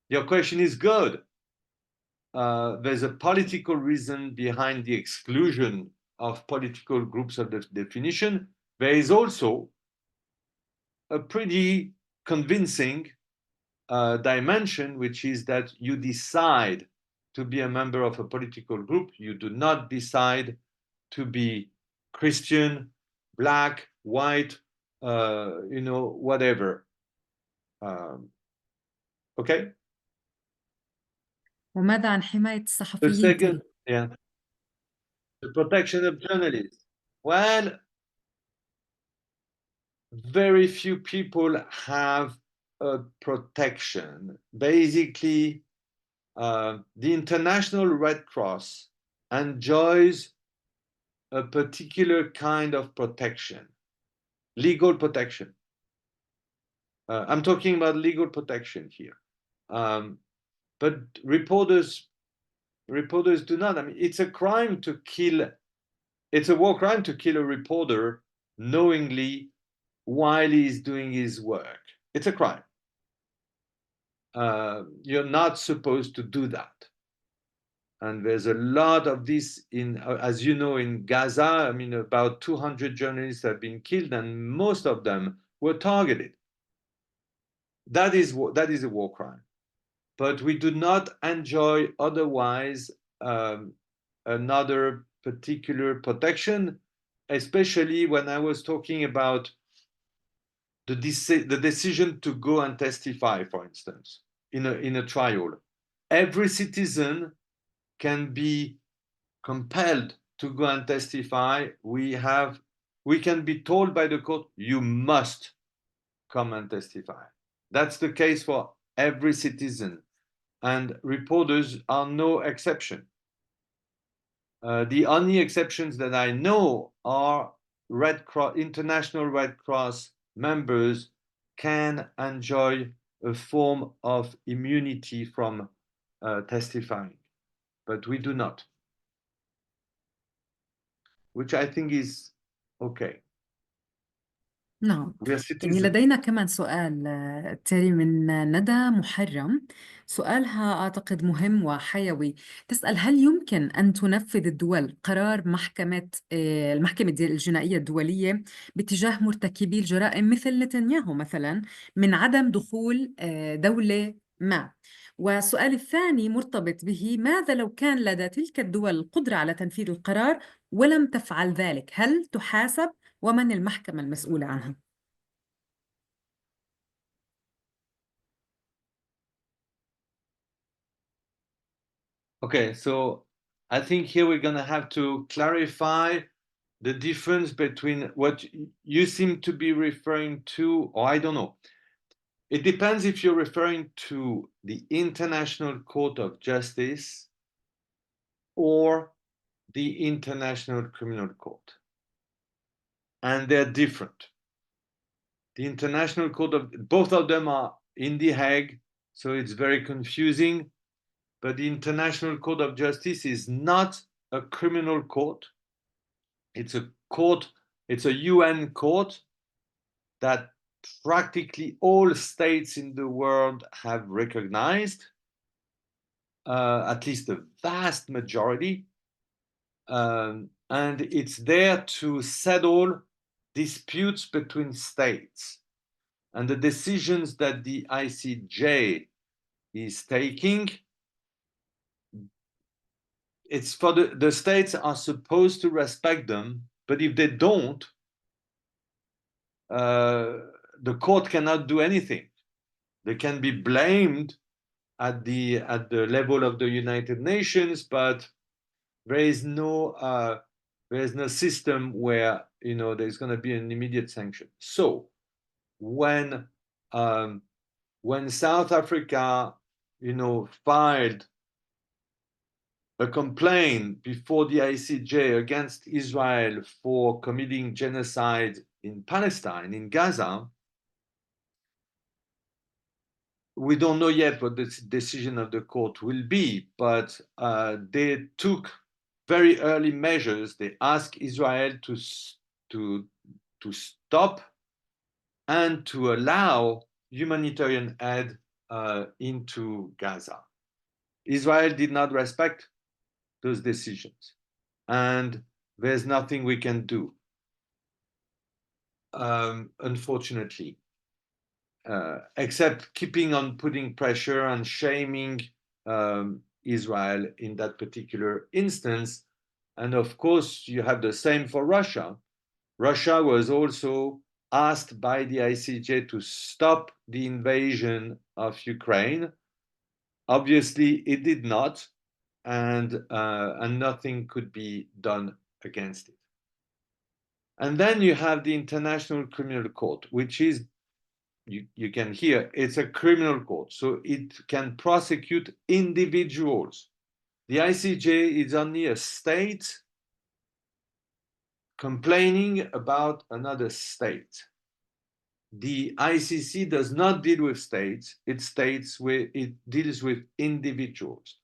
your question is good. There's a political reason behind the exclusion of political groups of the definition. There is also a pretty convincing dimension, which is that you decide to be a member of a political group. You do not decide to be Christian, black, white, whatever. Okay? وماذا عن حماية The الصحفيين second, تيري؟ the protection of journalists. Well, very few people have a protection. Basically, the International Red Cross enjoys a particular kind of protection, legal protection. I'm talking about legal protection here. But reporters do not. I mean, it's a crime to kill, it's a war crime to kill a reporter knowingly while he's doing his work. It's a crime. You're not supposed to do that. And there's a lot of this in, as you know, in Gaza. I mean, about 200 journalists have been killed, and most of them were targeted. That is a war crime. But we do not enjoy otherwise another particular protection, especially when I was talking about the decision to go and testify, for instance, in a trial. Every citizen can be compelled to go and testify. We can be told by the court, you must come and testify. That's the case for every citizen, and reporters are no exception. The only exceptions that I know are International Red Cross members can enjoy a form of immunity from testifying, but we do not, which I think is okay. نعم، We are يعني citizens. لدينا كمان سؤال تيري من ندى محرم. سؤالها أعتقد مهم وحيوي. تسأل: هل يمكن أن تنفذ الدول قرار المحكمة الجنائية الدولية باتجاه مرتكبي الجرائم مثل نتنياهو مثلا من عدم دخول دولة ما؟ والسؤال الثاني مرتبط به: ماذا لو كان لدى تلك الدول القدرة على تنفيذ القرار ولم تفعل ذلك؟ هل تحاسب؟ ومن المحكمة المسؤولة عنها؟ Okay, so I think here we're going to have to clarify the difference between what you seem to be referring to, or I don't know. It depends if you're referring to the International Court of Justice or the International Criminal Court. And they're different. The International Court of, both of them are in The Hague, so it's very confusing. But the International Court of Justice is not a criminal court. It's a court, it's a UN court that practically all states in the world have recognized, at least the vast majority. And it's there to settle disputes between states. And the decisions that the ICJ is taking, it's for the states are supposed to respect them, but if they don't, the court cannot do anything. They can be blamed at the level of the United Nations, but there is no system where there's going to be an immediate sanction. So when South Africa filed a complaint before the ICJ against Israel for committing genocide in Palestine, in Gaza, we don't know yet what the decision of the court will be, but they took very early measures. They asked Israel to stop and to allow humanitarian aid into Gaza. Israel did not respect those decisions, and there's nothing we can do, unfortunately, except keeping on putting pressure and shaming Israel in that particular instance. And of course, you have the same for Russia. Russia was also asked by the ICJ to stop the invasion of Ukraine. Obviously, it did not, and nothing could be done against it. And then you have the International Criminal Court, which is, you can hear, it's a criminal court, so it can prosecute individuals. The ICJ is only a state complaining about another state. The ICC does not deal with states, it deals with individuals.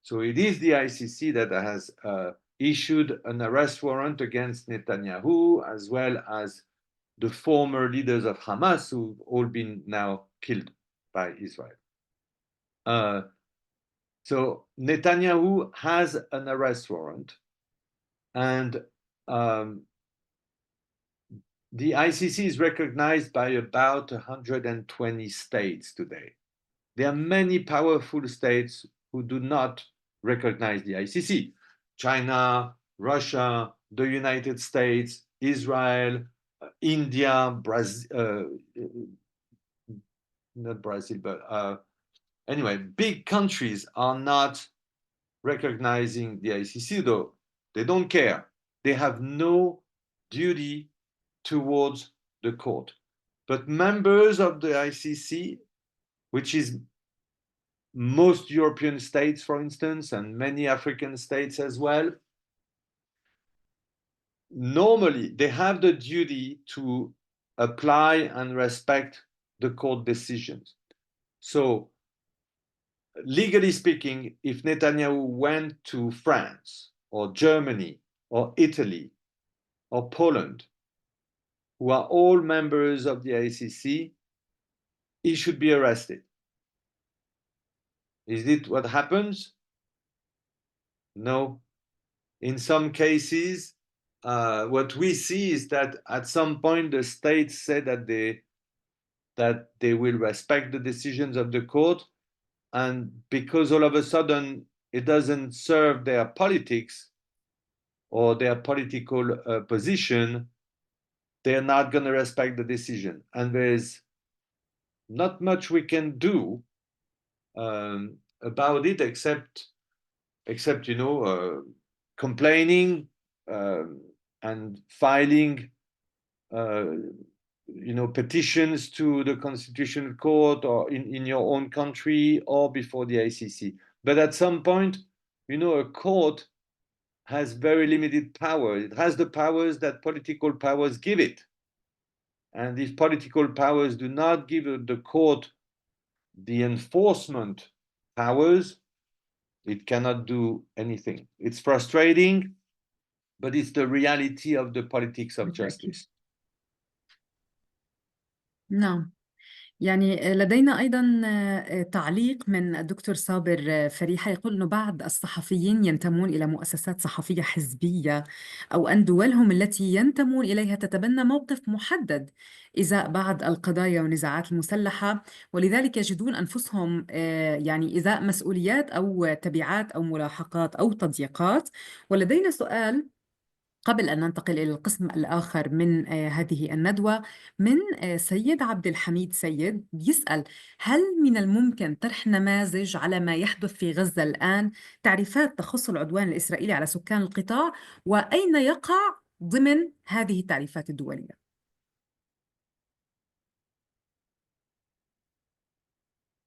So it is the ICC that has issued an arrest warrant against Netanyahu, as well as the former leaders of Hamas, who've all been now killed by Israel. So Netanyahu has an arrest warrant, and the ICC is recognized by about 120 states today. There are many powerful states who do not recognize the ICC. China, Russia, the United States, Israel, India, Brazil, not Brazil, but anyway, big countries are not recognizing the ICC, though they don't care. They have no duty towards the court. But members of the ICC, which is most European states, for instance, and many African states as well, normally they have the duty to apply and respect the court decisions. So, legally speaking, if Netanyahu went to France or Germany or Italy or Poland, who are all members of the ICC, he should be arrested. Is it what happens? No. In some cases, what we see is that at some point the states say that they will respect the decisions of the court, and because all of a sudden it doesn't serve their politics or their political position, they're not going to respect the decision. And there's not much we can do about it, except complaining and filing petitions to the Constitutional Court or in your own country or before the ICC. But at some point, a court has very limited power. It has the powers that political powers give it. And if political powers do not give the court the enforcement powers, it cannot do anything. It's frustrating, but it's the reality of the politics of justice. نعم. يعني لدينا أيضا تعليق من الدكتور صابر فريحة يقول أنه بعض الصحفيين ينتمون إلى مؤسسات صحفية حزبية أو أن دولهم التي ينتمون إليها تتبنى موقف محدد إزاء بعض القضايا والنزاعات المسلحة، ولذلك يجدون أنفسهم يعني إزاء مسؤوليات أو تبعات أو ملاحقات أو تضييقات. ولدينا سؤال قبل أن ننتقل إلى القسم الآخر من هذه الندوة من سيد عبد الحميد سيد بيسأل: هل من الممكن طرح نماذج على ما يحدث في غزة الآن، تعريفات تخص العدوان الإسرائيلي على سكان القطاع، وأين يقع ضمن هذه التعريفات الدولية؟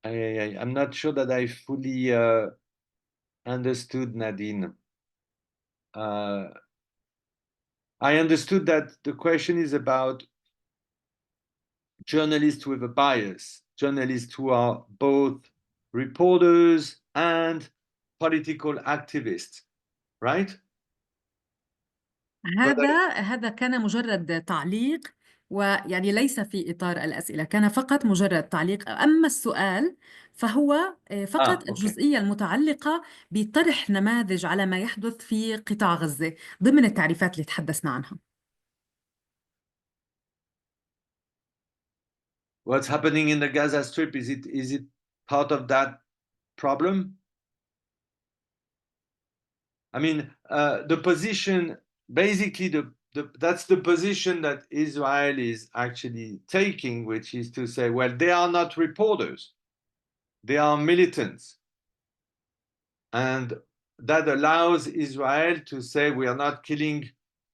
I'm not sure that I fully understood, Nadine. I understood that the question is about journalists with a bias, journalists who are both reporters and political activists, right? هذا كان مجرد تعليق، ويعني ليس في إطار الأسئلة، كان فقط مجرد تعليق. أما السؤال فهو فقط الجزئية المتعلقة بطرح نماذج على ما يحدث في قطاع غزة ضمن التعريفات اللي تحدثنا عنها. What's happening in the Gaza Strip, is it part of that problem? I mean, the position, basically, that's the position that Israel is actually taking, which is to say, well, they are not reporters, they are militants. And that allows Israel to say, we are not killing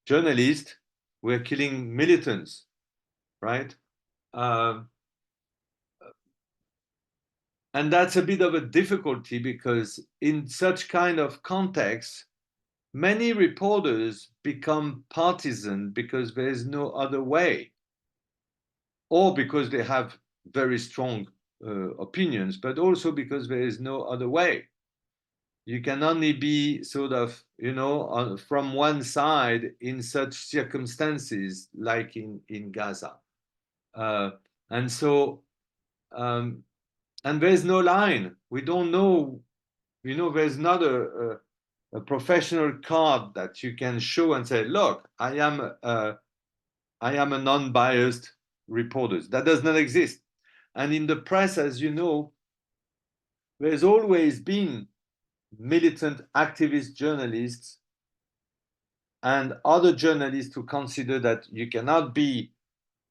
journalists, we're killing militants, right? And that's a bit of a difficulty, because in such kind of context, many reporters become partisan because there is no other way, or because they have very strong opinions, but also because there is no other way. You can only be sort of, from one side in such circumstances, like in Gaza. And so, and there's no line. We don't know, there's not a professional card that you can show and say, look, I am a non-biased reporter. That does not exist. And in the press, as you know, there's always been militant activist journalists and other journalists who consider that you cannot be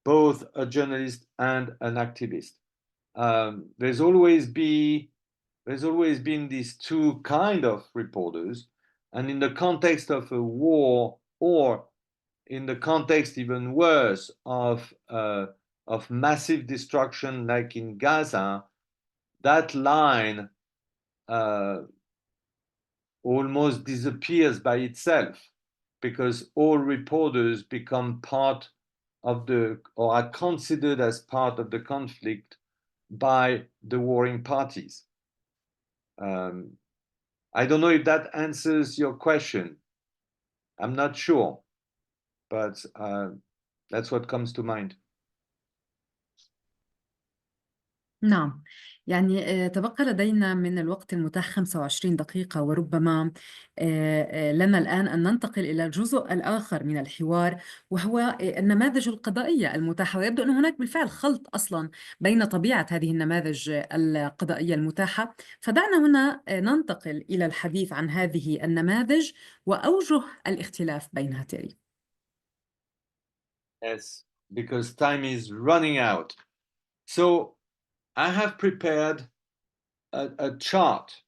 both a journalist and an activist. There's always been these two kind of reporters, and in the context of a war, or in the context even worse of massive destruction like in Gaza, that line almost disappears by itself, because all reporters become part of or are considered as part of the conflict by the warring parties. I don't know if that answers your question. I'm not sure, but that's what comes to mind. نعم، يعني تبقى لدينا من الوقت المتاح 25 دقيقة، وربما لنا الآن أن ننتقل إلى الجزء الآخر من الحوار، وهو النماذج القضائية المتاحة. ويبدو أن هناك بالفعل خلط أصلا بين طبيعة هذه النماذج القضائية المتاحة. فدعنا هنا ننتقل إلى الحديث عن هذه النماذج وأوجه الاختلاف بينها. تيري. Yes, because time is running out. So I have prepared a chart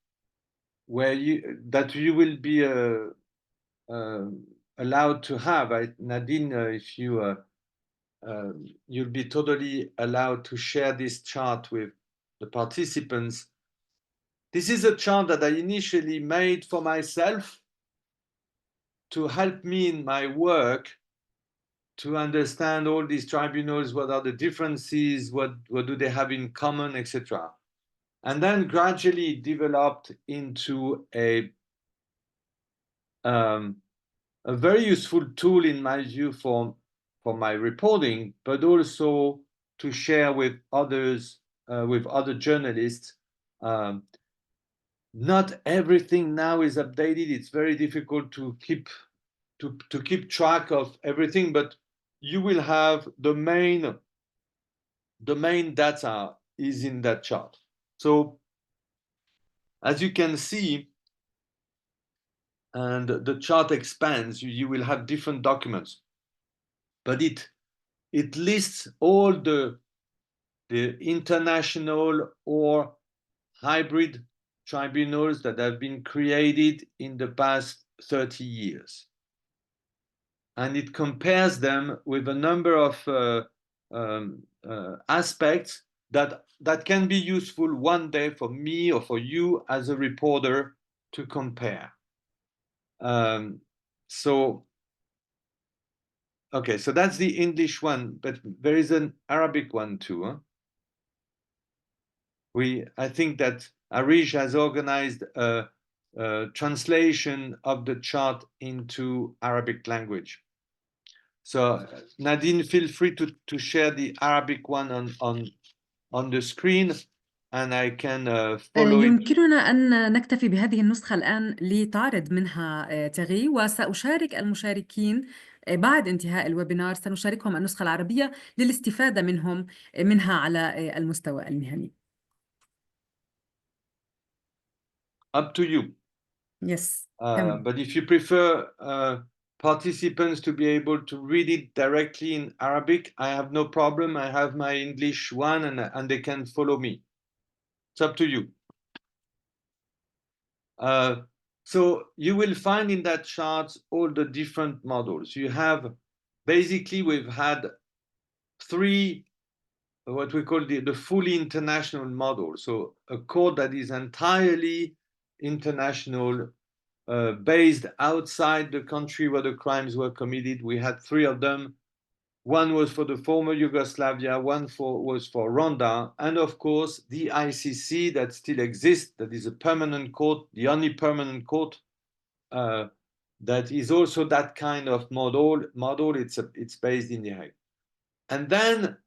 that you will be allowed to have. Nadine, if you you'll be totally allowed to share this chart with the participants. This is a chart that I initially made for myself to help me in my work to understand all these tribunals, what are the differences, what do they have in common, etc. And then gradually developed into a very useful tool in my view for my reporting, but also to share with others, with other journalists. Not everything now is updated. It's very difficult to keep track of everything, but you will have the main data is in that chart. So as you can see, and the chart expands, you will have different documents, but it lists all the international or hybrid tribunals that have been created in the past 30 years. And it compares them with a number of aspects that can be useful one day for me or for you as a reporter to compare. So that's the English one, but there is an Arabic one too. Huh? I think that Arij has organized a translation of the chart into Arabic language. So Nadine, feel free to share the Arabic one on the screen, and I can follow it. يمكننا أن نكتفي بهذه النسخة الآن لتعرض منها تيري، وسأشارك المشاركين بعد انتهاء الويبينار، سنشاركهم النسخة العربية للاستفادة منها على المستوى المهني. Up to you. Yes. But if you prefer participants to be able to read it directly in Arabic, I have no problem. I have my English one, and they can follow me. It's up to you. So you will find in that chart all the different models. You have, basically, we've had three, what we call the fully international model. So a court that is entirely international, based outside the country where the crimes were committed. We had three of them. One was for the former Yugoslavia, one was for Rwanda, and of course the ICC that still exists, that is a permanent court, the only permanent court that is also that kind of model. It's based in The Hague. And then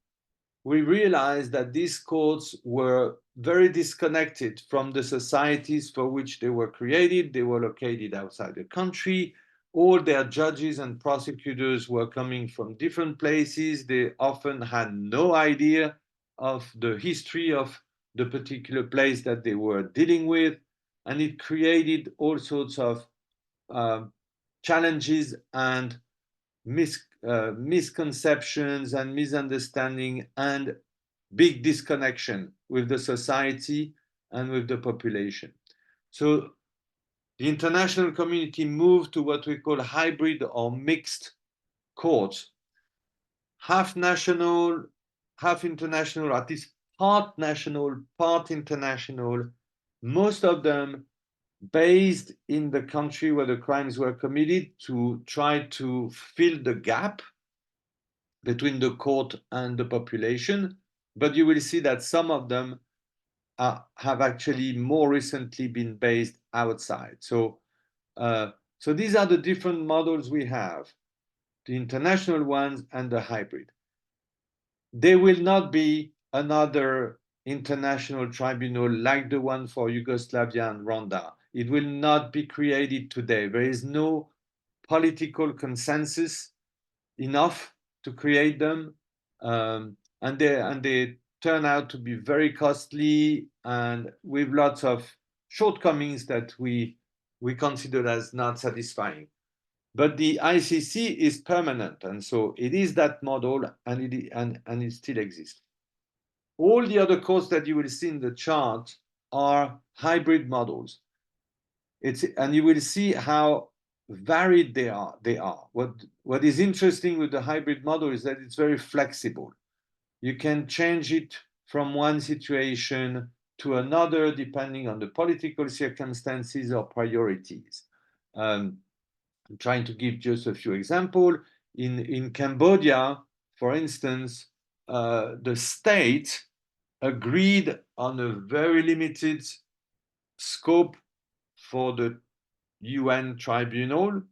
we realized that these courts were very disconnected from the societies for which they were created. They were located outside the country. All their judges and prosecutors were coming from different places. They often had no idea of the history of the particular place that they were dealing with. And it created all sorts of challenges and misconceptions and misunderstanding and big disconnection with the society and with the population. So the international community moved to what we call hybrid or mixed courts, half national, half international, at least part national, part international, most of them based in the country where the crimes were committed, to try to fill the gap between the court and the population. But you will see that some of them have actually more recently been based outside. So these are the different models we have, the international ones and the hybrid. There will not be another international tribunal like the one for Yugoslavia and Rwanda. It will not be created today. There is no political consensus enough to create them, and they turn out to be very costly and with lots of shortcomings that we consider as not satisfying. But the ICC is permanent, and so it is that model, and it still exists. All the other courts that you will see in the chart are hybrid models. And you will see how varied they are. What what is interesting with the hybrid model is that it's very flexible. You can change it from one situation to another depending on the political circumstances or priorities. I'm trying to give just a few examples. In Cambodia, for instance, the state agreed on a very limited scope for the UN tribunal,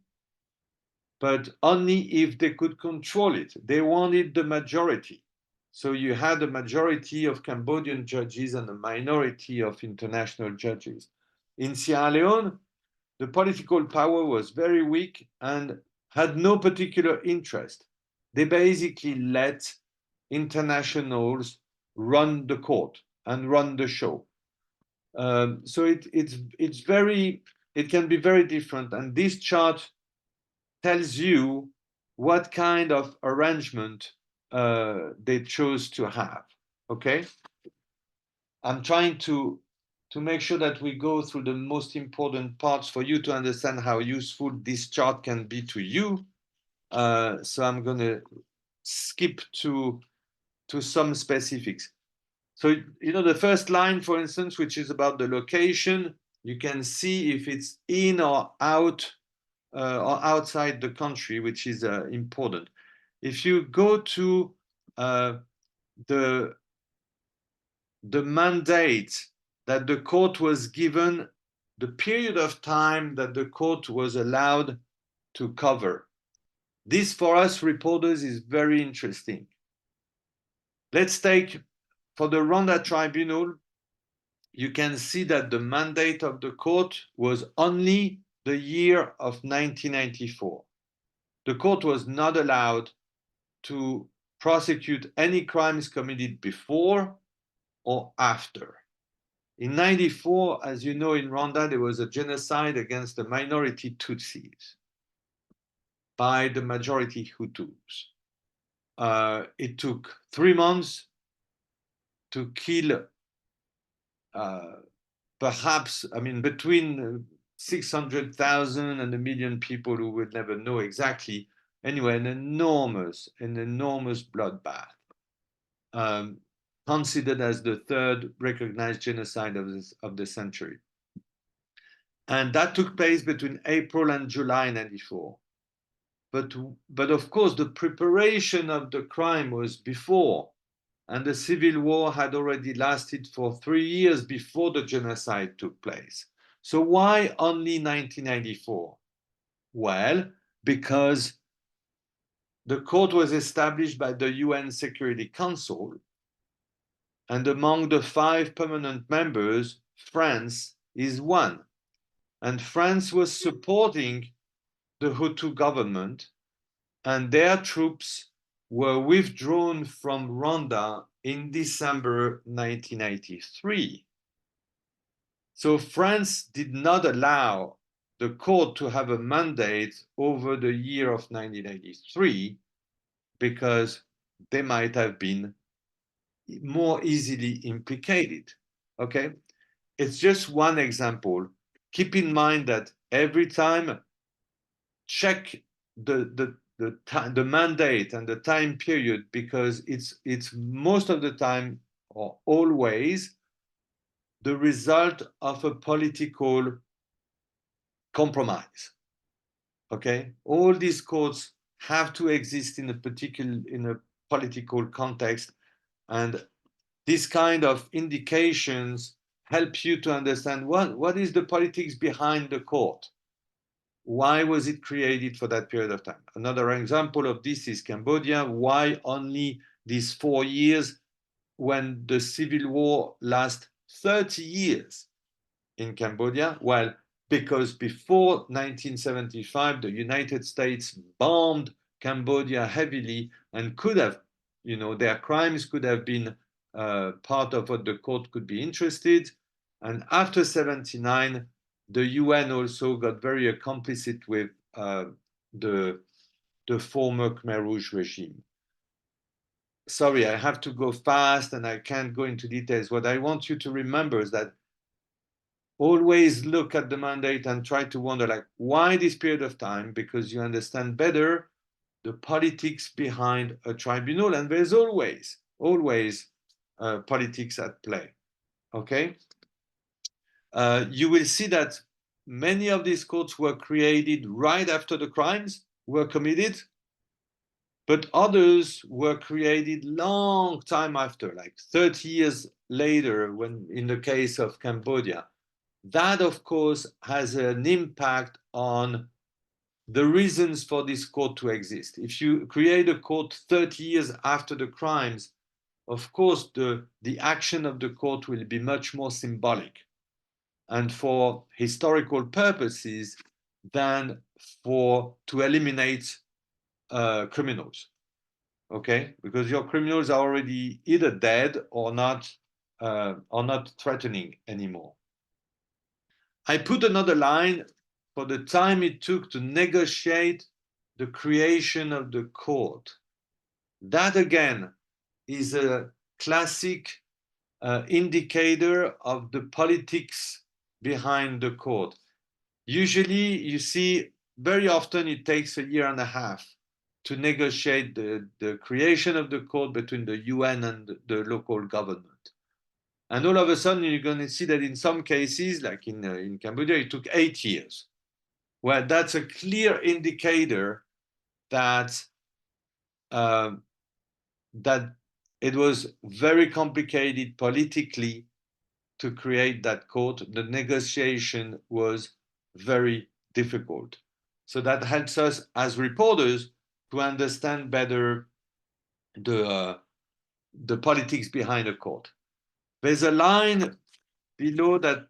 but only if they could control it. They wanted the majority. So you had a majority of Cambodian judges and a minority of international judges. In Sierra Leone, the political power was very weak and had no particular interest. They basically let internationals run the court and run the show. So it can be very different. And this chart tells you what kind of arrangement they chose to have. Okay, I'm trying to make sure that we go through the most important parts for you to understand how useful this chart can be to you. So I'm going to skip to some specifics. So, you know, the first line, for instance, which is about the location, you can see if it's in or out or outside the country, which is important. If you go to the mandate that the court was given, the period of time that the court was allowed to cover, this for us reporters is very interesting. Let's take, for the Rwanda Tribunal, you can see that the mandate of the court was only the year of 1994. The court was not allowed to prosecute any crimes committed before or after. In 94, as you know, in Rwanda, there was a genocide against the minority Tutsis by the majority Hutus. It took 3 months to kill perhaps, I mean, between 600,000 and 1 million people who would never know exactly. Anyway, an enormous bloodbath, considered as the third recognized genocide of the century. And that took place between April and July 94. But of course, the preparation of the crime was before, and the civil war had already lasted for 3 years before the genocide took place. So why only 1994? Well, because the court was established by the UN Security Council, and among the 5 permanent members, France is one. And France was supporting the Hutu government, and their troops were withdrawn from Rwanda in December 1983. So France did not allow the court to have a mandate over the year of 1983 because they might have been more easily implicated. Okay, it's just one example. Keep in mind that every time, check the mandate and the time period, because it's most of the time or always the result of a political compromise. Okay, all these courts have to exist in a political context, and this kind of indications help you to understand what is the politics behind the court. Why was it created for that period of time? Another example of this is Cambodia. Why only these 4 years when the civil war lasts 30 years in Cambodia? Well, because before 1975, the United States bombed Cambodia heavily and could have, you know, their crimes could have been part of what the court could be interested. And after 79, the UN also got very complicit with the former Khmer Rouge regime. Sorry, I have to go fast and I can't go into details. What I want you to remember is that always look at the mandate and try to wonder, like, why this period of time? Because you understand better the politics behind a tribunal, and there's always politics at play. Okay, you will see that many of these courts were created right after the crimes were committed, but others were created long time after, like 30 years later, when in the case of Cambodia. That, of course, has an impact on the reasons for this court to exist. If you create a court 30 years after the crimes, of course, the action of the court will be much more symbolic and for historical purposes than to eliminate criminals. Okay, because your criminals are already either dead or not threatening anymore. I put another line for the time it took to negotiate the creation of the court. That again is a classic indicator of the politics behind the court. Usually you see very often it takes a year and a half to negotiate the creation of the court between the UN and the local government. And all of a sudden, you're going to see that in some cases, like in Cambodia, it took 8 years. Well, that's a clear indicator that that it was very complicated politically to create that court. The negotiation was very difficult. So that helps us as reporters to understand better the politics behind a court. There's a line below that.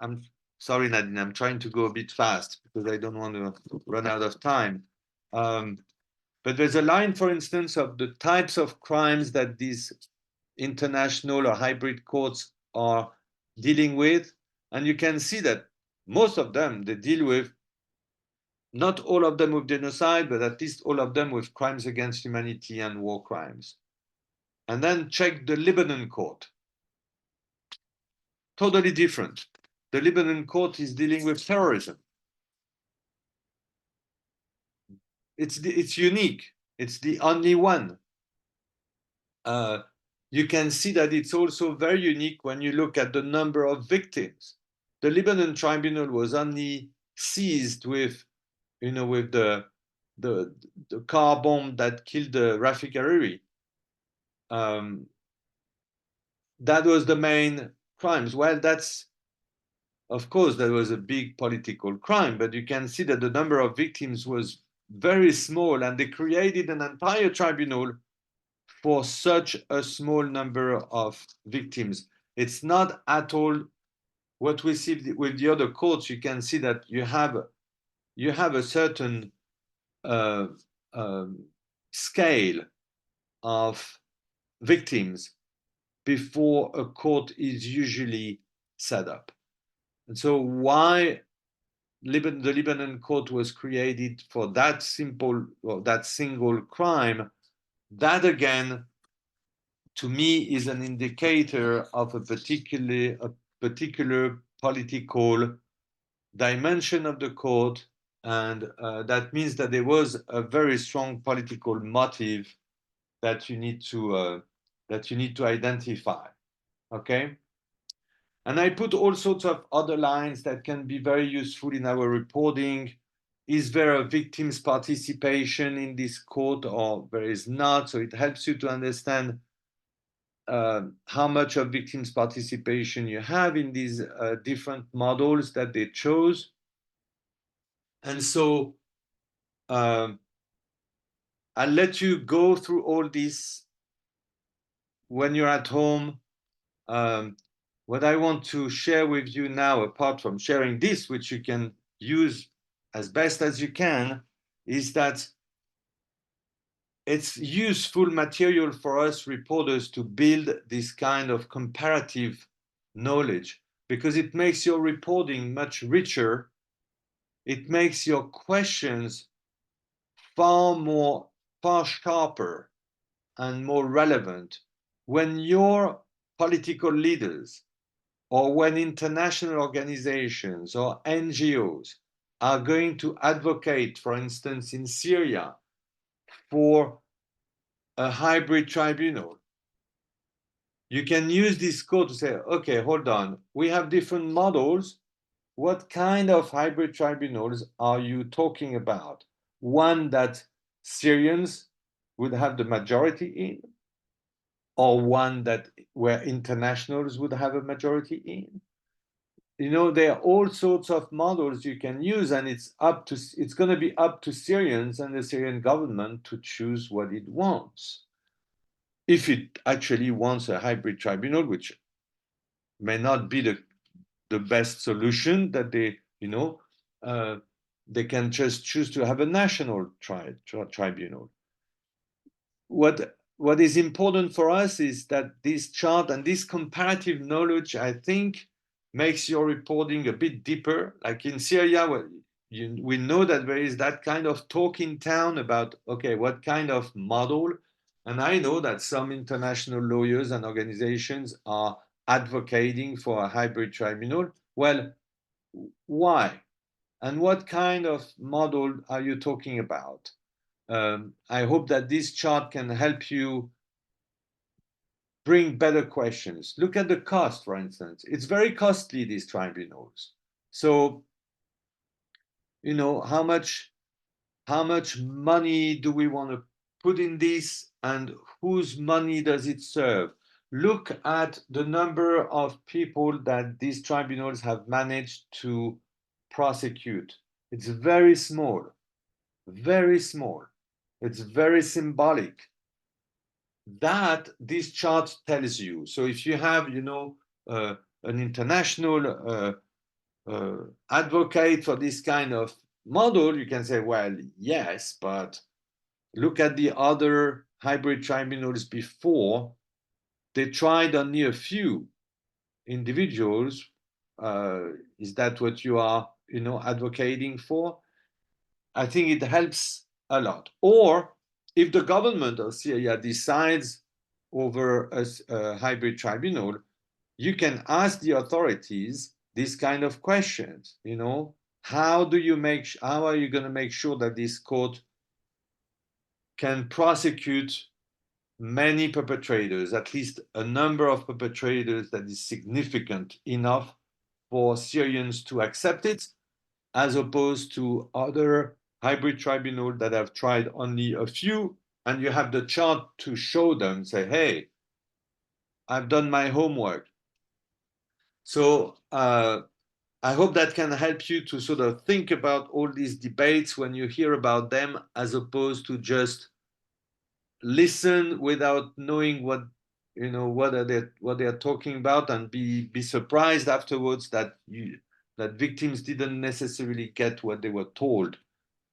I'm sorry, Nadine, I'm trying to go a bit fast because I don't want to run out of time. But there's a line, for instance, of the types of crimes that these international or hybrid courts are dealing with. And you can see that most of them, they deal with, not all of them with genocide, but at least all of them with crimes against humanity and war crimes. And then check the Lebanon court. Totally different. The Lebanon court is dealing with terrorism. It's unique. It's the only one. You can see that it's also very unique when you look at the number of victims. The Lebanon tribunal was only seized with, with the car bomb that killed Rafik Hariri. That was the main crimes. Well, of course, that was a big political crime, but you can see that the number of victims was very small, and they created an entire tribunal for such a small number of victims. It's not at all what we see with the other courts. You can see that you have a certain scale of victims before a court is usually set up. And so why the Lebanon court was created for that that single crime, that again, to me, is an indicator of a particular political dimension of the court, and that means that there was a very strong political motive that you need to identify. Okay. And I put all sorts of other lines that can be very useful in our reporting. Is there a victim's participation in this court, or there is not? So it helps you to understand how much of victims' participation you have in these different models that they chose. And so I'll let you go through all this when you're at home. What I want to share with you now, apart from sharing this, which you can use as best as you can, is that it's useful material for us reporters to build this kind of comparative knowledge, because it makes your reporting much richer. It makes your questions far sharper and more relevant when your political leaders or when international organizations or NGOs are going to advocate, for instance, in Syria, for a hybrid tribunal. You can use this code to say, okay, hold on, we have different models. What kind of hybrid tribunals are you talking about? One that Syrians would have the majority in, or one that where internationals would have a majority in? You know, there are all sorts of models you can use, and it's going to be up to Syrians and the Syrian government to choose what it wants. If it actually wants a hybrid tribunal, which may not be the best solution, that they can just choose to have a national tribunal. What is important for us is that this chart and this comparative knowledge, I think, makes your reporting a bit deeper. Like in Syria, we know that there is that kind of talk in town about, okay, what kind of model? And I know that some international lawyers and organizations are advocating for a hybrid tribunal. Well, why? And what kind of model are you talking about? I hope that this chart can help you bring better questions. Look at the cost, for instance. It's very costly, these tribunals. So, you know, how much money do we want to put in this, and whose money does it serve? Look at the number of people that these tribunals have managed to prosecute. It's very small, very small. It's very symbolic. That this chart tells you. So if you have, you know, an international advocate for this kind of model, you can say, well, yes, but look at the other hybrid tribunals before. They tried only a few individuals. Is that what you are, you know, advocating for? I think it helps a lot. Or if the government of Syria decides over a hybrid tribunal, you can ask the authorities these kind of questions. You know, how are you going to make sure that this court can prosecute many perpetrators, at least a number of perpetrators that is significant enough for Syrians to accept it, as opposed to other hybrid tribunals that have tried only a few, and you have the chart to show them, say, hey, I've done my homework. So I hope that can help you to sort of think about all these debates when you hear about them, as opposed to just listen without knowing what they're talking about, and be surprised afterwards that victims didn't necessarily get what they were told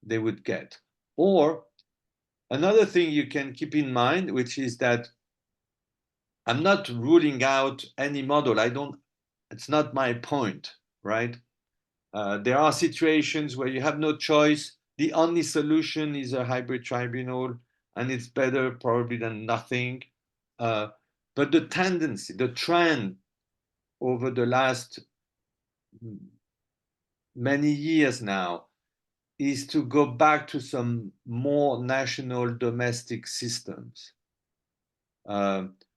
they would get. Or another thing you can keep in mind, which is that I'm not ruling out any model. It's not my point, right? There are situations where you have no choice. The only solution is a hybrid tribunal, and it's better probably than nothing. But the tendency, the trend over the last many years now is to go back to some more national domestic systems.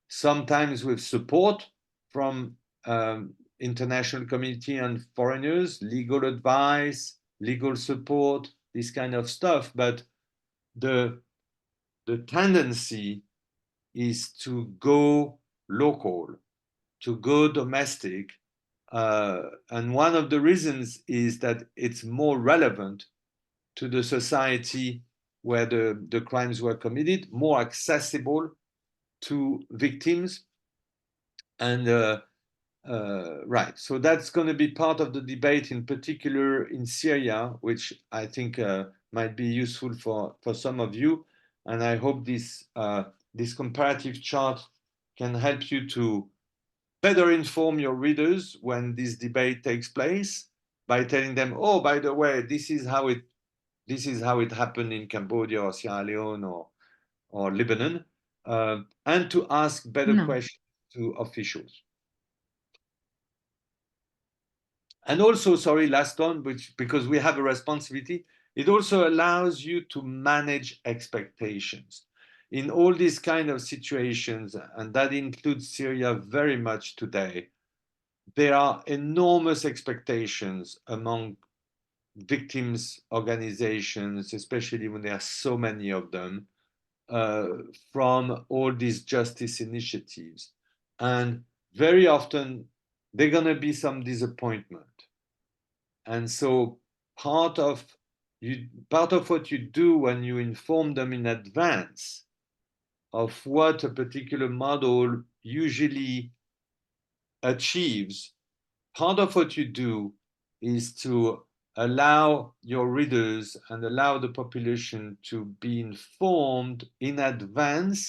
Sometimes with support from international community and foreigners, legal advice, legal support, this kind of stuff. But the tendency is to go local, to go domestic. And one of the reasons is that it's more relevant to the society where the crimes were committed, more accessible to victims. And right, so that's going to be part of the debate, in particular in Syria, which I think might be useful for some of you. And I hope this comparative chart can help you to better inform your readers when this debate takes place, by telling them, oh, by the way, this is how it happened in Cambodia or Sierra Leone or Lebanon, and to ask better questions to officials. And also, sorry, last one, because we have a responsibility, It also allows you to manage expectations. In all these kind of situations, and that includes Syria very much today, there are enormous expectations among victims organizations, especially when there are so many of them, from all these justice initiatives. And very often, there's going to be some disappointment. And so part of what you do when you inform them in advance of what a particular model usually achieves, part of what you do is to allow your readers and allow the population to be informed in advance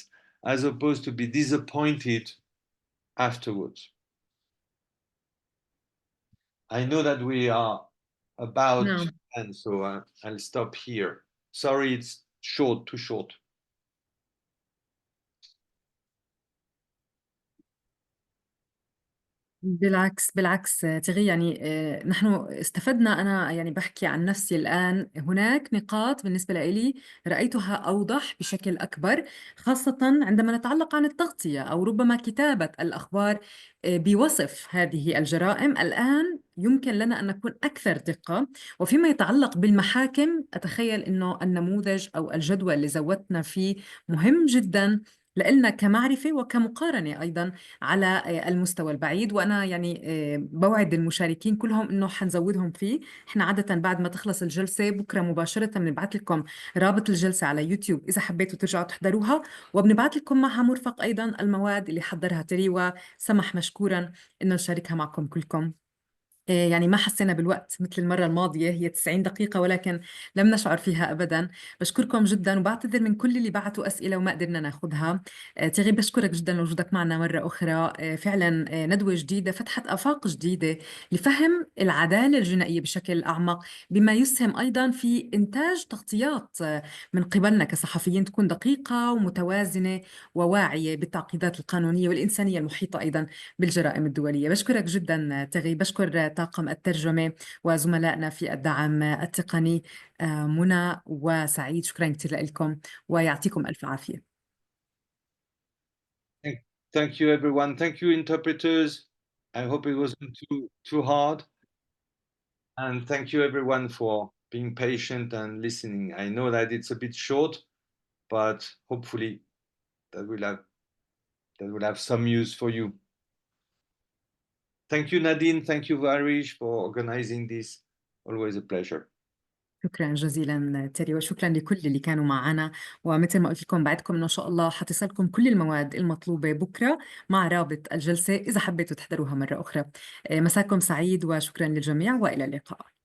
as opposed to be disappointed afterwards. I know that we are about to نعم. end, so I'll stop here. Sorry, it's short, too short. بالعكس بالعكس تيري، يعني نحن استفدنا. أنا يعني بحكي عن نفسي الآن، هناك نقاط بالنسبة لي رأيتها أوضح بشكل أكبر، خاصة عندما نتعلق عن التغطية أو ربما كتابة الأخبار بوصف هذه الجرائم. الآن يمكن لنا أن نكون أكثر دقة. وفيما يتعلق بالمحاكم، أتخيل أنه النموذج أو الجدول اللي زودتنا فيه مهم جدا لإلنا كمعرفة وكمقارنة أيضا على المستوى البعيد. وأنا يعني بوعد المشاركين كلهم إنه حنزودهم فيه. إحنا عادة بعد ما تخلص الجلسة بكرة مباشرة بنبعث لكم رابط الجلسة على يوتيوب إذا حبيتوا ترجعوا تحضروها، وبنبعث لكم معها مرفق أيضا المواد اللي حضرها تيري، وسمح مشكورا إنه نشاركها معكم كلكم. يعني ما حسينا بالوقت مثل المرة الماضية، هي 90 دقيقة ولكن لم نشعر فيها أبدا. بشكركم جدا وبعتذر من كل اللي بعتوا أسئلة وما قدرنا ناخذها. تيغي، بشكرك جدا لوجودك معنا مرة أخرى. فعلا ندوة جديدة فتحت آفاق جديدة لفهم العدالة الجنائية بشكل أعمق، بما يسهم أيضا في إنتاج تغطيات من قبلنا كصحفيين تكون دقيقة ومتوازنة وواعية بالتعقيدات القانونية والإنسانية المحيطة أيضا بالجرائم الدولية. بشكرك جدا تيغي. بشكر طاقم الترجمة وزملائنا في الدعم التقني منى وسعيد. شكرا كثير لكم ويعطيكم ألف عافية. Thank you, everyone. Thank you, interpreters. I hope it wasn't too hard. And thank you, everyone, for being patient and listening. I know that it's a bit short, but hopefully that will have some use for you. Thank you, Nadine. Thank you, Arish, for organizing this. Always a pleasure. شكرا جزيلا تيري، وشكرا لكل اللي كانوا معنا. ومثل ما قلت لكم بعدكم إنه إن شاء الله حتصلكم كل المواد المطلوبة بكرة مع رابط الجلسة إذا حبيتوا تحضروها مرة أخرى. مساكم سعيد وشكرا للجميع وإلى اللقاء.